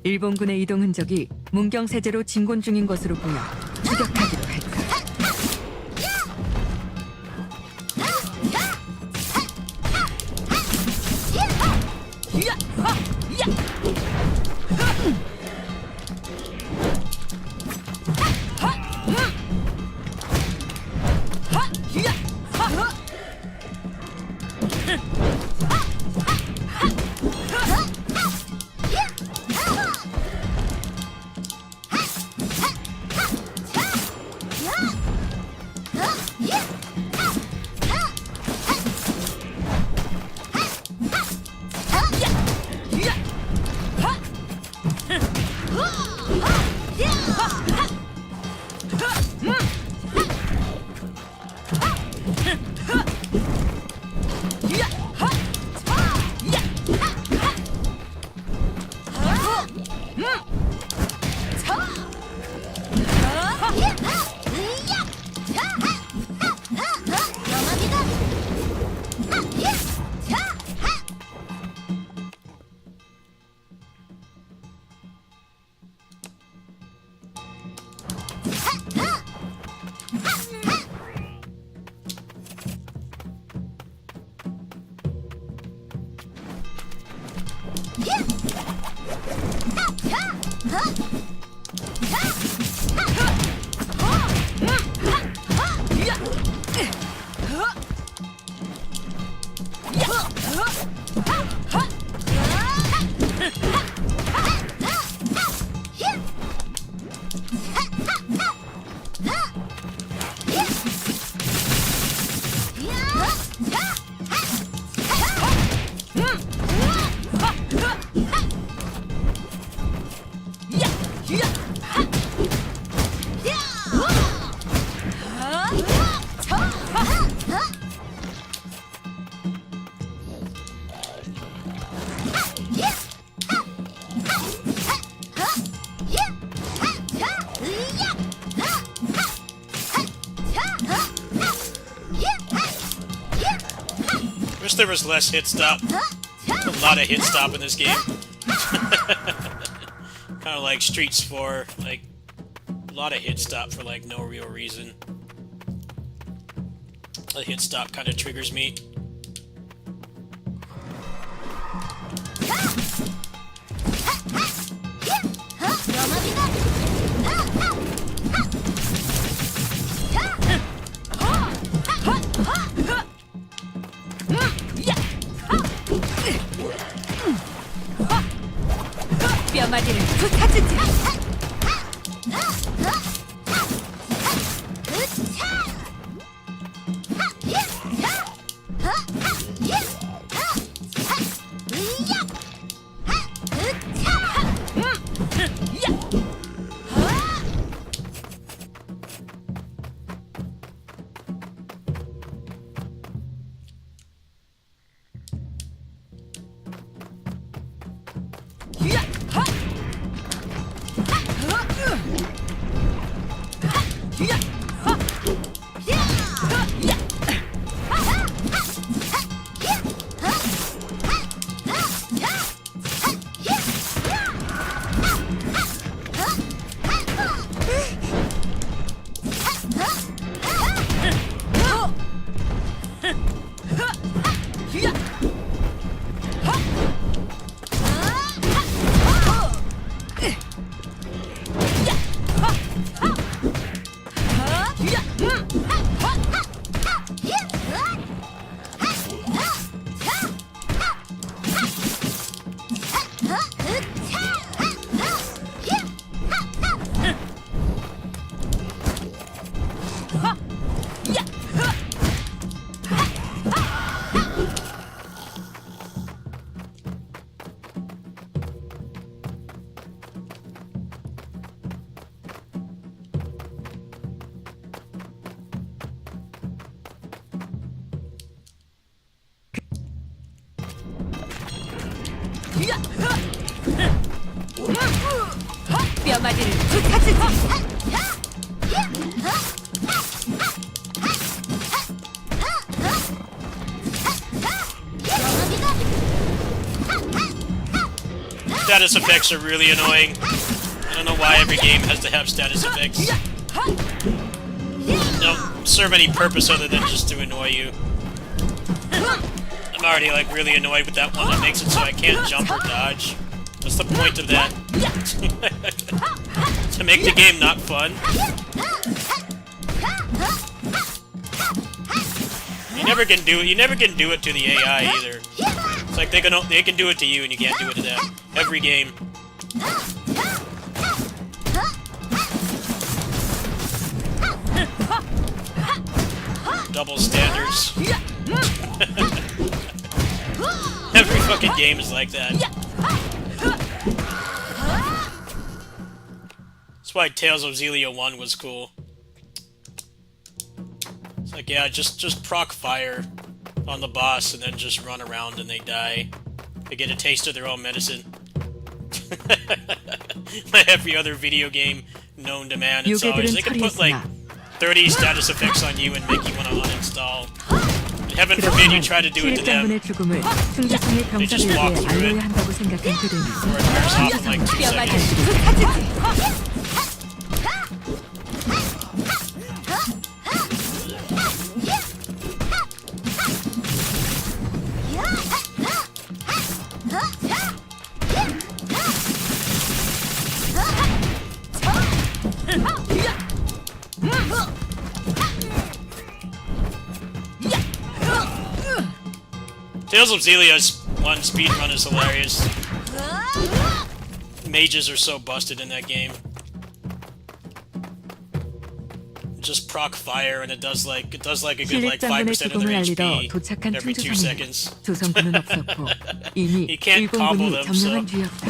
일본군의 이동 흔적이 문경세제로 진곤 중인 것으로 보여 추격하기로 했다. Wish there was less hit stop. A lot of hit stop in this game. Kind of like Streets 4, like a lot of hit stop for like no real reason. A hit stop kind of triggers me. 뼈마디를 부타주지. 뼈마디를 부타주지. status effects are really annoying. I don't know why every game has to have status effects. They don't serve any purpose other than just to annoy you. I'm already like really annoyed with that one that makes it so I can't jump or dodge. What's the point of that? To make the game not fun? You never can do it to the AI either. It's like they can do it to you and you can't do it to them. Every game. Double standards. Every fucking game is like that. That's why Tales of Xillia 1 was cool. It's like, yeah, just proc fire on the boss and then just run around and they die. They get a taste of their own medicine. Like every other video game known to man, it's always, they can put like 30 status effects on you and make you want to uninstall. And heaven forbid you try to do it to them. 신입장군의 죽음을 충주성의 병사들에게 알려야 한다고 생각한 그들은 Or it wears off in like 2 seconds. Tales of Xillia's 1 speedrun is hilarious. Mages are so busted in that game. Just proc fire and it does like a good like 5% of their HP 도착한 every 2 충주성에는 seconds. 조선군은 없었고 이미 He can't combo 일본군이 them, so 점령한 뒤였다.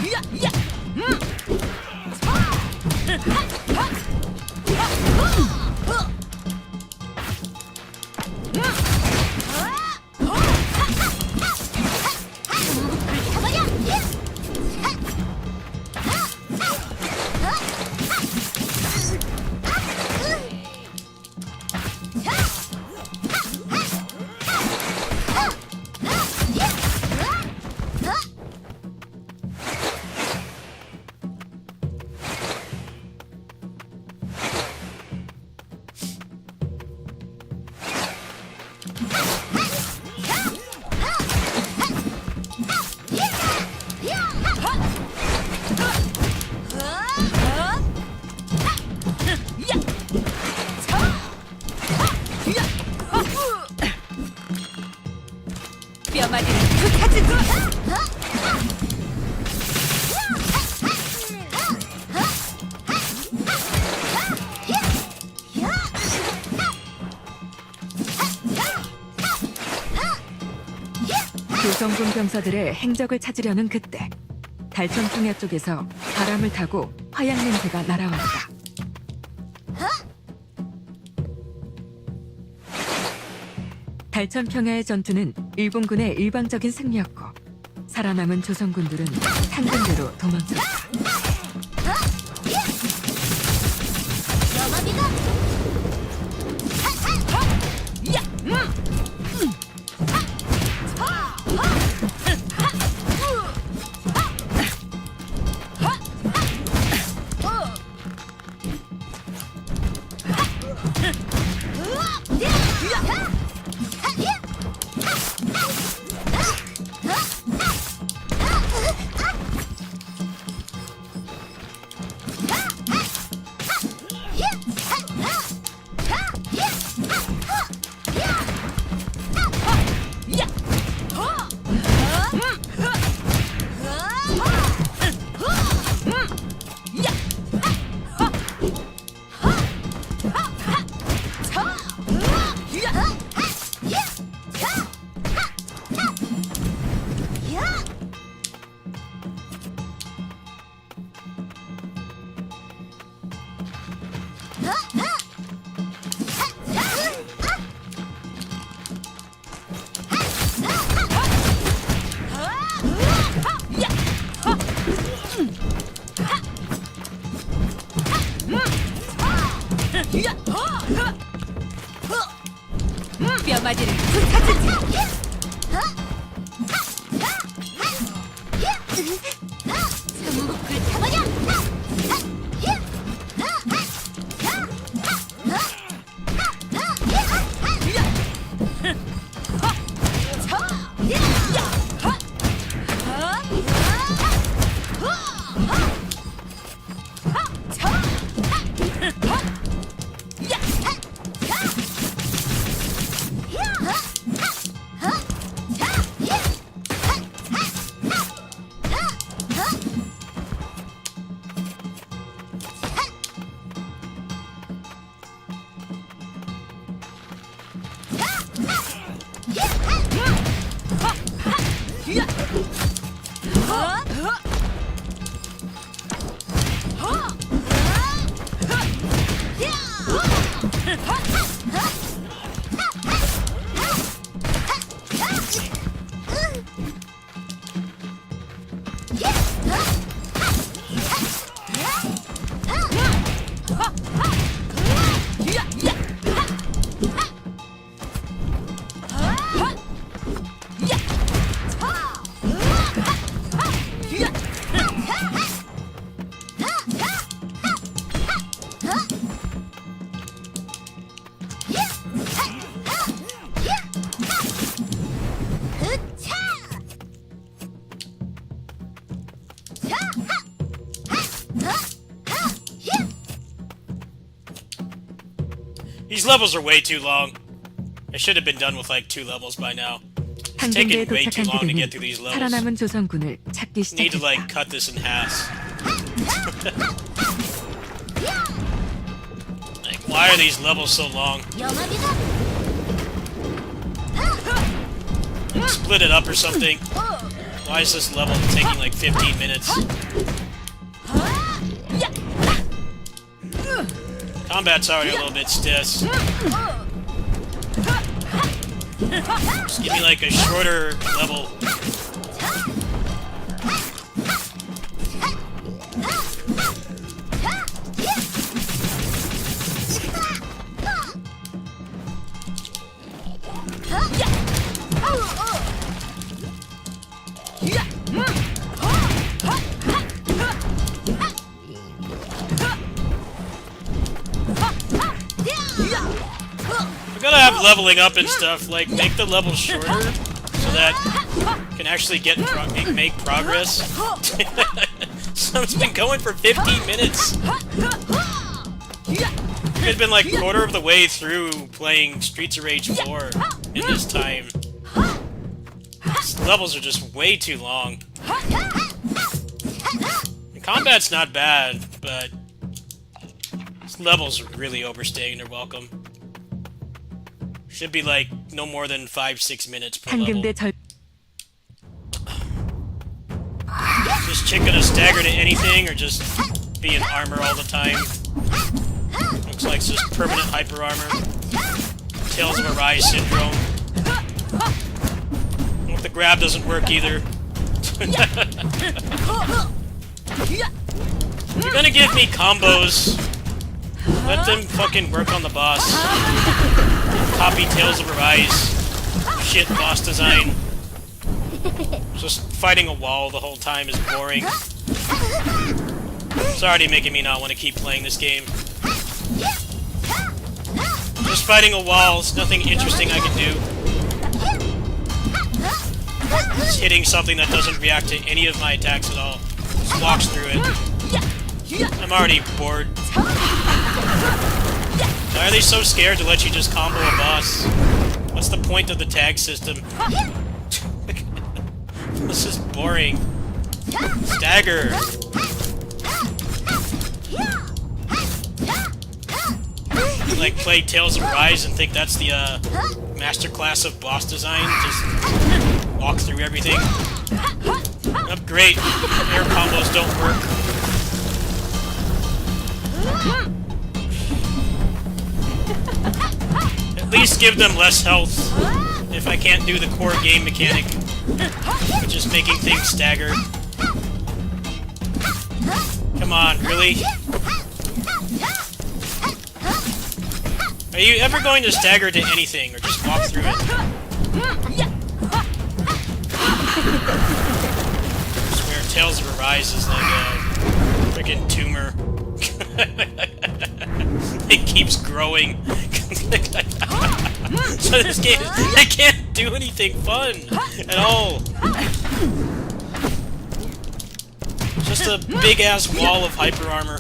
뼈마디를 흩어지지. 조선군 병사들의 행적을 찾으려는 그때 달천 평야 쪽에서 바람을 타고 화약 냄새가 날아왔다. 달천 평야의 전투는 일본군의 일방적인 승리였고 살아남은 조선군들은 상근대로 도망쳤다. 뼈마디를 흩어지지. These levels are way too long. I should have been done with like 2 levels by now. It's 항공대에 taking way too 도착한 long to get 그들은 through these levels. 살아남은 조선군을 찾기 Need to like 시작했다. cut this in half. Like, why are these levels so long? 山火 Split it up or something. Why is this level taking like 15 minutes? Combat's already a little bit stiff. Just give me like a shorter level. We gotta have leveling up and stuff, like make the level shorter so that you can actually get make progress. So it's been going for 15 minutes. Could have been like quarter of the way through playing Streets of Rage 4 in this time. These levels are just way too long. The combat's not bad, but these levels are really overstaying their welcome. Should be like no more than 5-6 minutes per level. 황금대 절 Is this chick gonna stagger to anything or just be in armor all the time? Looks like it's just permanent hyper armor. Tales of Arise syndrome. If the grab doesn't work either. If you're gonna give me combos, let them fucking work on the boss. Copy Tales of Arise. Shit boss design. Just fighting a wall the whole time is boring. It's already making me not want to keep playing this game. Just fighting a wall, it's nothing interesting I can do. Just hitting something that doesn't react to any of my attacks at all. Just walks through it. I'm already bored. Why are they so scared to let you just combo a boss? What's the point of the tag system? This is boring. Stagger! Like, play Tales of Rise and think that's the, masterclass of boss design? Just walk through everything? Oh, great. Air combos don't work. At least give them less health if I can't do the core game mechanic, which is making things stagger. Come on, really? Are you ever going to stagger to anything, or just walk through it? I swear, Tales of Arise is like a freaking tumor. It keeps growing. So this game, I can't do anything fun at all. Just a big-ass wall of hyper armor.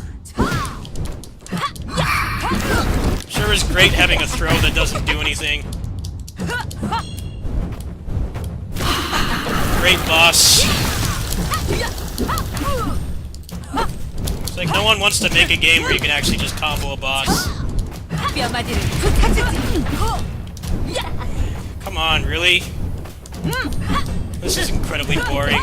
Sure is great having a throw that doesn't do anything. Great boss. It's like no one wants to make a game where you can actually just combo a boss. Come on, really? This is incredibly boring.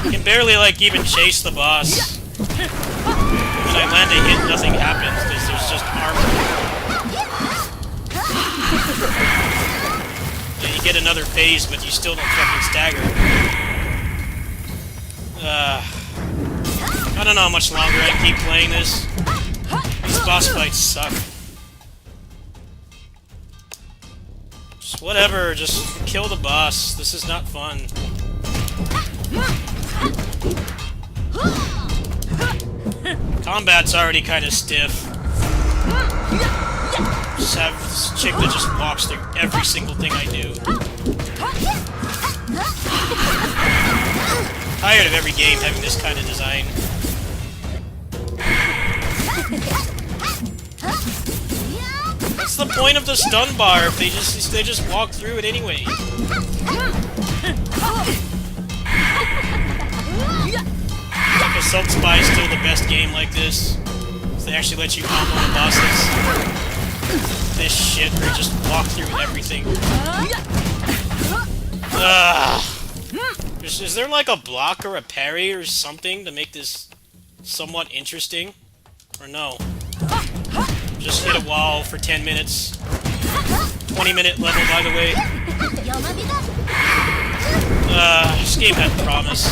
You can barely, like, even chase the boss. When I land a hit, nothing happens, because there's just armor. Yeah, you get another phase, but you still don't fucking stagger. don't know how much longer I can keep playing this. These boss fights suck. Just whatever, just kill the boss. This is not fun. Combat's already kind of stiff. Just have this chick that just walks through every single thing I do. Tired of every game having this kind of design. What's the point of the stun bar if they just walk through it anyway? Like Assault Spy is still the best game like this. They actually let you combo the bosses. This shit where you just walk through everything. Is there like a block or a parry or something to make this somewhat interesting? Or no? Just hit a wall for 10 minutes. 20-minute level, by the way. This game had promise.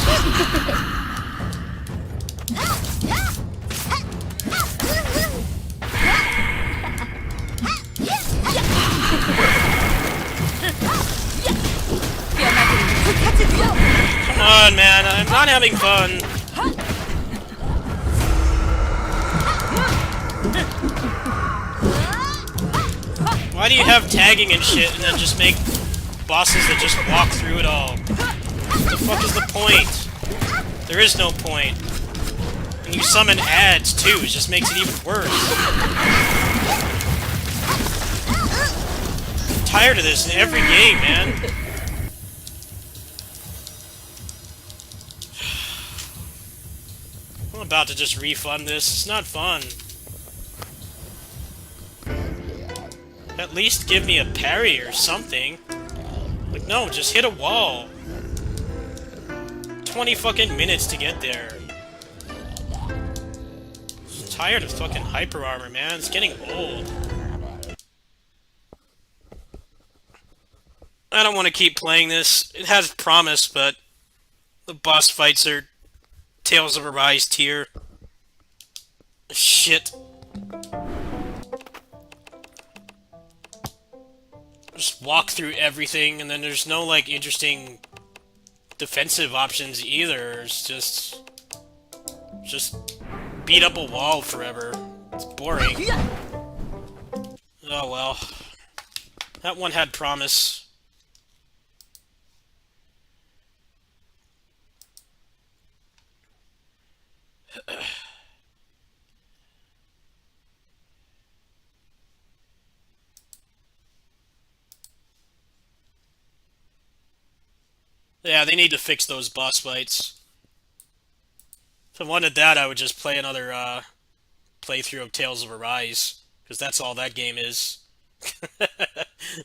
Come on, man, I'm not having fun. Why do you have tagging and shit and then just make bosses that just walk through it all? What the fuck is the point? There is no point. And you summon ads too, it just makes it even worse. I'm tired of this in every game, man. I'm about to just refund this. It's not fun. At least give me a parry or something. Like, no, just hit a wall. 20 fucking minutes to get there. I'm tired of fucking hyper armor, man. It's getting old. I don't want to keep playing this. It has promise, but the boss fights are Tales of Arise tier. Shit. Just walk through everything, and then there's no, like, interesting defensive options either. It's just beat up a wall forever. It's boring. Oh well. That one had promise. Yeah, they need to fix those boss fights. If I wanted that, I would just play another playthrough of Tales of Arise, because that's all that game is.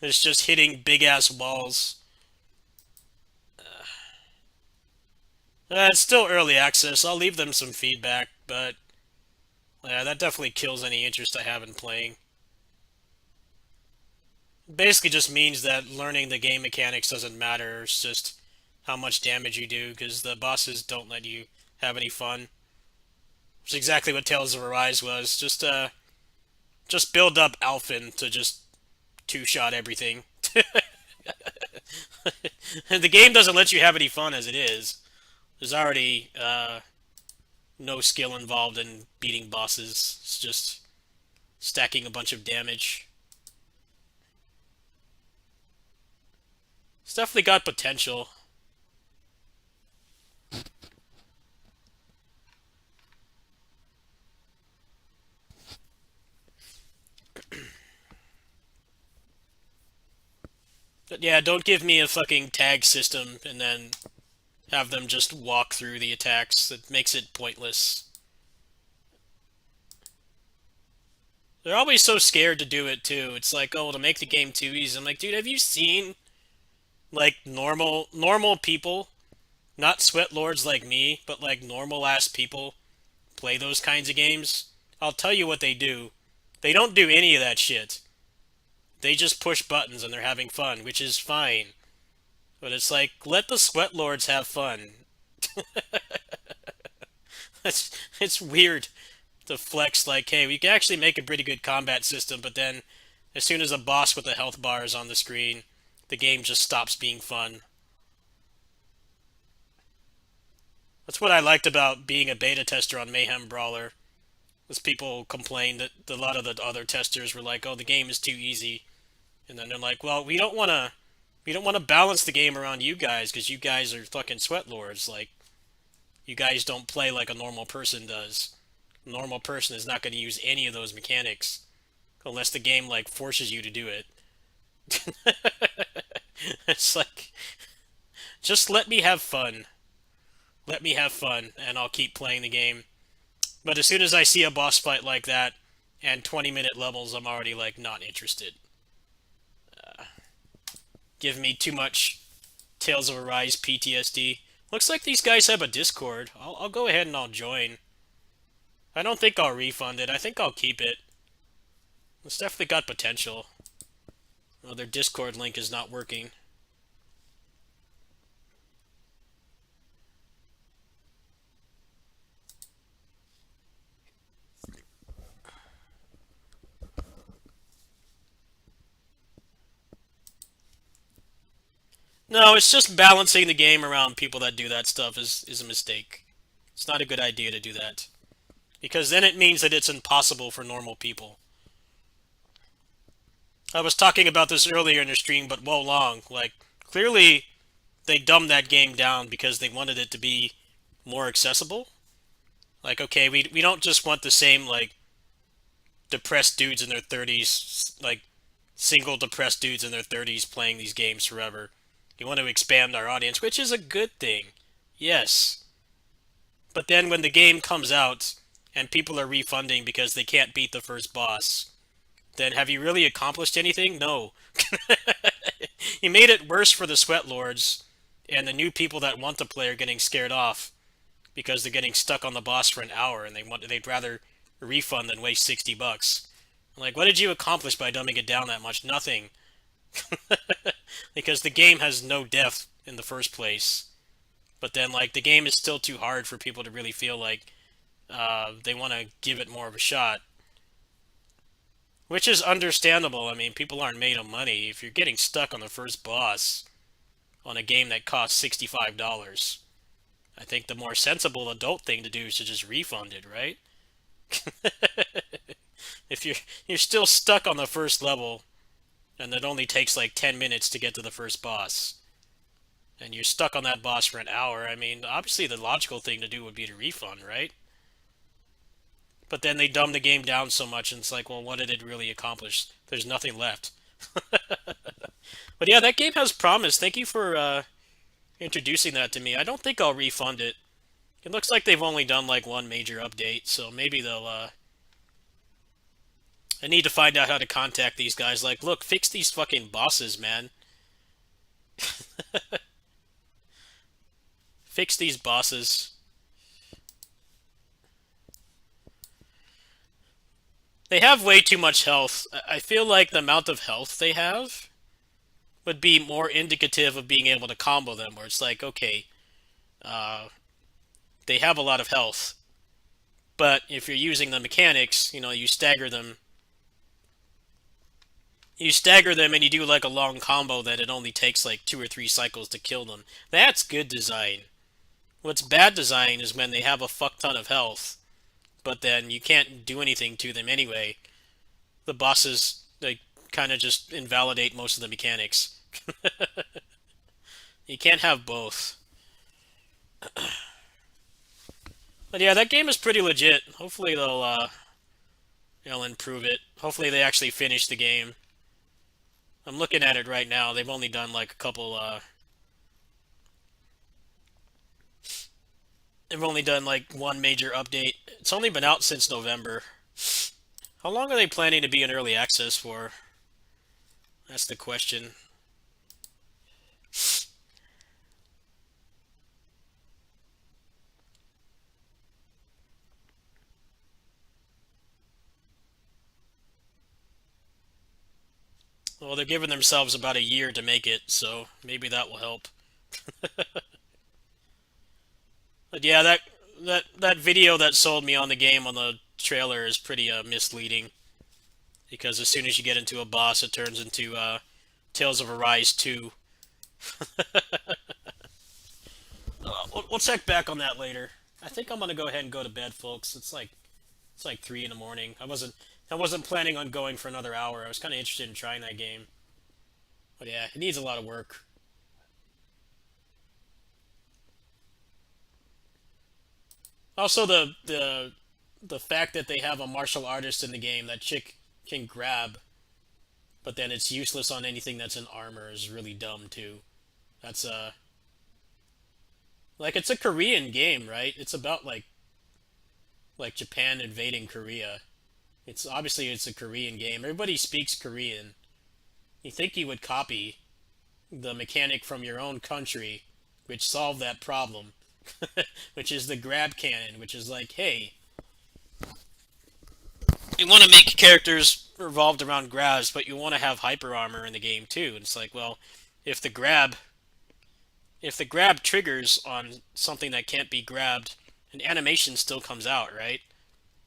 It's just hitting big-ass walls. It's still early access. I'll leave them some feedback, but yeah, that definitely kills any interest I have in playing. Basically just means that learning the game mechanics doesn't matter. It's just how much damage you do, because the bosses don't let you have any fun. Which is exactly what Tales of Arise was. Just build up Alphen to just two-shot everything. The game doesn't let you have any fun as it is. There's already no skill involved in beating bosses. It's just stacking a bunch of damage. It's definitely got potential. But yeah, don't give me a fucking tag system and then have them just walk through the attacks. That makes it pointless. They're always so scared to do it too. It's like, oh, to make the game too easy. I'm like, dude, have you seen like normal people, not sweat lords like me, but like normal ass people play those kinds of games? I'll tell you what they do. They don't do any of that shit. They just push buttons and they're having fun, which is fine. But it's like, let the sweat lords have fun. It's weird to flex like, hey, we can actually make a pretty good combat system, but then as soon as a boss with a health bar is on the screen, the game just stops being fun. That's what I liked about being a beta tester on Mayhem Brawler. Was people complained that a lot of the other testers were like, "Oh, the game is too easy," and then they're like, "Well, we don't want to balance the game around you guys because you guys are fucking sweat lords. Like, you guys don't play like a normal person does. A normal person is not going to use any of those mechanics unless the game like forces you to do it." It's like, just let me have fun. Let me have fun, and I'll keep playing the game. But as soon as I see a boss fight like that, and 20-minute levels, I'm already, like, not interested. Give me too much Tales of Arise PTSD. Looks like these guys have a Discord. I'll go ahead and I'll join. I don't think I'll refund it. I think I'll keep it. It's definitely got potential. Well, their Discord link is not working. No, it's just balancing the game around people that do that stuff is a mistake. It's not a good idea to do that. Because then it means that it's impossible for normal people. I was talking about this earlier in the stream, but Wo Long, like, clearly they dumbed that game down because they wanted it to be more accessible. Like, okay, we don't just want the same, like, depressed dudes in their 30s, like, single depressed dudes in their 30s playing these games forever. You want to expand our audience, which is a good thing. Yes. But then when the game comes out and people are refunding because they can't beat the first boss, then have you really accomplished anything? No. You made it worse for the Sweat Lords, and the new people that want to play are getting scared off because they're getting stuck on the boss for an hour and they'd rather refund than waste $60. Like, what did you accomplish by dumbing it down that much? Nothing. Because the game has no depth in the first place. But then, like, the game is still too hard for people to really feel like they want to give it more of a shot. Which is understandable. I mean, people aren't made of money. If you're getting stuck on the first boss on a game that costs $65, I think the more sensible adult thing to do is to just refund it, right? If you're still stuck on the first level, and it only takes like 10 minutes to get to the first boss, and you're stuck on that boss for an hour, I mean, obviously the logical thing to do would be to refund, right? But then they dumb the game down so much, and it's like, well, what did it really accomplish? There's nothing left. But yeah, that game has promise. Thank you for introducing that to me. I don't think I'll refund it. It looks like they've only done like one major update, so maybe they'll I need to find out how to contact these guys. Like, look, fix these fucking bosses, man. Fix these bosses. They have way too much health. I feel like the amount of health they have would be more indicative of being able to combo them, where it's like, okay, they have a lot of health, but if you're using the mechanics, you know, you stagger them and you do like a long combo that it only takes like 2 or 3 cycles to kill them. That's good design. What's bad design is when they have a fuck ton of health, but then you can't do anything to them anyway. The bosses, they kind of just invalidate most of the mechanics. You can't have both. But yeah, that game is pretty legit. Hopefully they'll improve it. Hopefully they actually finish the game. I'm looking at it right now. They've only done like a couple, they've only done like one major update. It's only been out since November. How long are they planning to be in early access for? That's the question. Well, they're giving themselves about a year to make it, so maybe that will help. But yeah, that video that sold me on the game on the trailer is pretty misleading. Because as soon as you get into a boss, it turns into Tales of Arise 2. We'll check back on that later. I think I'm gonna go ahead and go to bed, folks. It's like 3 in the morning. I wasn't planning on going for another hour. I was kind of interested in trying that game, but yeah, it needs a lot of work. Also, the fact that they have a martial artist in the game that chick can grab, but then it's useless on anything that's in armor is really dumb too. That's like, it's a Korean game, right? It's about like Japan invading Korea. It's obviously it's a Korean game. Everybody speaks Korean. You think you would copy the mechanic from your own country, which solved that problem, which is the grab cannon, which is like, hey, you want to make characters revolved around grabs, but you want to have hyper armor in the game too. And it's like, well, if the grab triggers on something that can't be grabbed, an animation still comes out, right?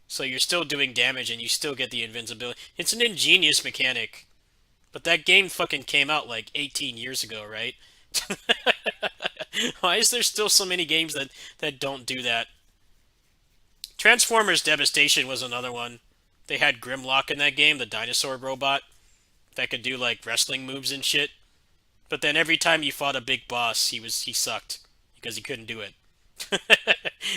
So you're still doing damage and you still get the invincibility. It's an ingenious mechanic. But that game fucking came out like 18 years ago, right? Why is there still so many games that don't do that? Transformers Devastation was another one. They had Grimlock in that game, the dinosaur robot, that could do like wrestling moves and shit. But then every time you fought a big boss, he sucked because he couldn't do it.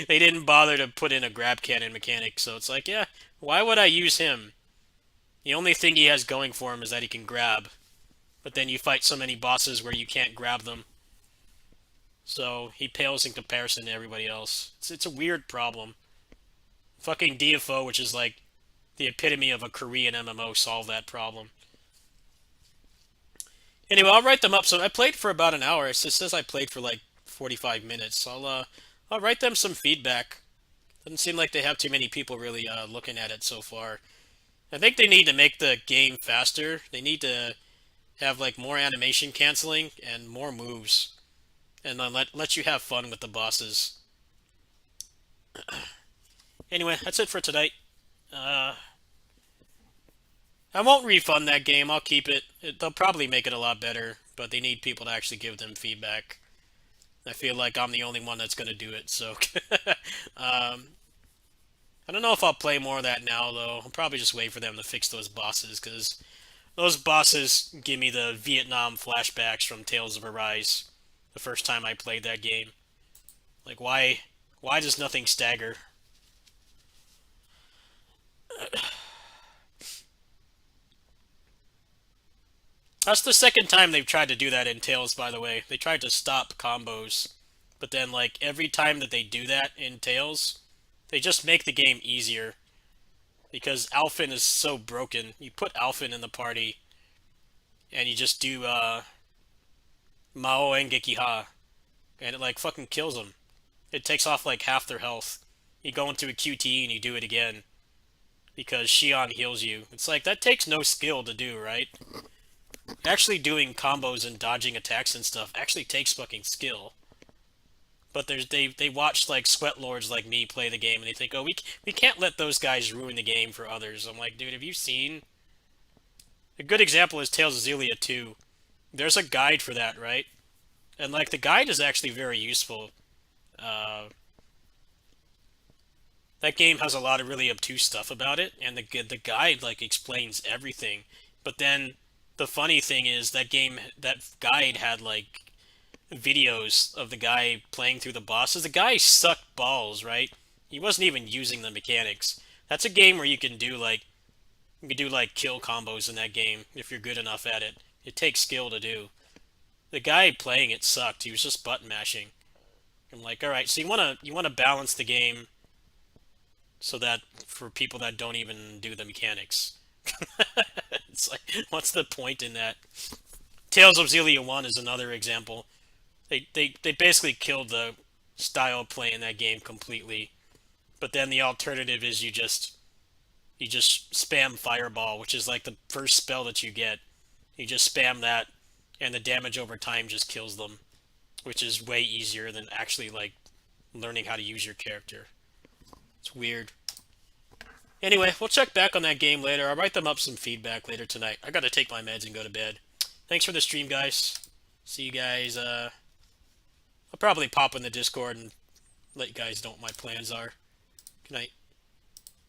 They didn't bother to put in a grab cannon mechanic, so it's like, yeah, why would I use him? The only thing he has going for him is that he can grab. But then you fight so many bosses where you can't grab them. So he pales in comparison to everybody else. It's a weird problem. Fucking DFO, which is like the epitome of a Korean MMO, solved that problem. Anyway, I'll write them up. So I played for about an hour. It says I played for like 45 minutes. I'll write them some feedback. Doesn't seem like they have too many people really looking at it so far. I think they need to make the game faster. They need to have like more animation canceling and more moves, and then let you have fun with the bosses. Anyway, that's it for tonight. I won't refund that game. I'll keep it. They'll probably make it a lot better, but they need people to actually give them feedback. I feel like I'm the only one that's going to do it, so... I don't know if I'll play more of that now, though. I'll probably just wait for them to fix those bosses, because those bosses give me the Vietnam flashbacks from Tales of Arise, the first time I played that game. Like, why does nothing stagger? That's the second time they've tried to do that in Tales, by the way. They tried to stop combos, but then, like, every time that they do that in Tales, they just make the game easier. Because Alphen is so broken. You put Alphen in the party, and you just do, Mao Engekiha, and it, like, fucking kills them. It takes off, like, half their health. You go into a QTE and you do it again, because Xion heals you. It's like, that takes no skill to do, right? Actually doing combos and dodging attacks and stuff actually takes fucking skill. But they watch like sweat lords like me play the game and they think, oh, we can't let those guys ruin the game for others. I'm like, dude, have you seen? A good example is Tales of Xillia 2. There's a guide for that, right? And like the guide is actually very useful. That game has a lot of really obtuse stuff about it, and the guide like explains everything. But then the funny thing is that guide had like videos of the guy playing through the bosses. The guy sucked balls, right? He wasn't even using the mechanics. That's a game where you can do like kill combos in that game if you're good enough at it. It takes skill to do. The guy playing it sucked. He was just button mashing. I'm like, all right, so you wanna balance the game so that for people that don't even do the mechanics. It's like, what's the point in that? Tales of Xillia 1 is another example. They basically killed the style of play in that game completely. But then the alternative is you just spam Fireball, which is like the first spell that you get. You just spam that, and the damage over time just kills them, which is way easier than actually like learning how to use your character. It's weird. Anyway, we'll check back on that game later. I'll write them up some feedback later tonight. I gotta take my meds and go to bed. Thanks for the stream, guys. See you guys, I'll probably pop in the Discord and let you guys know what my plans are. Good night.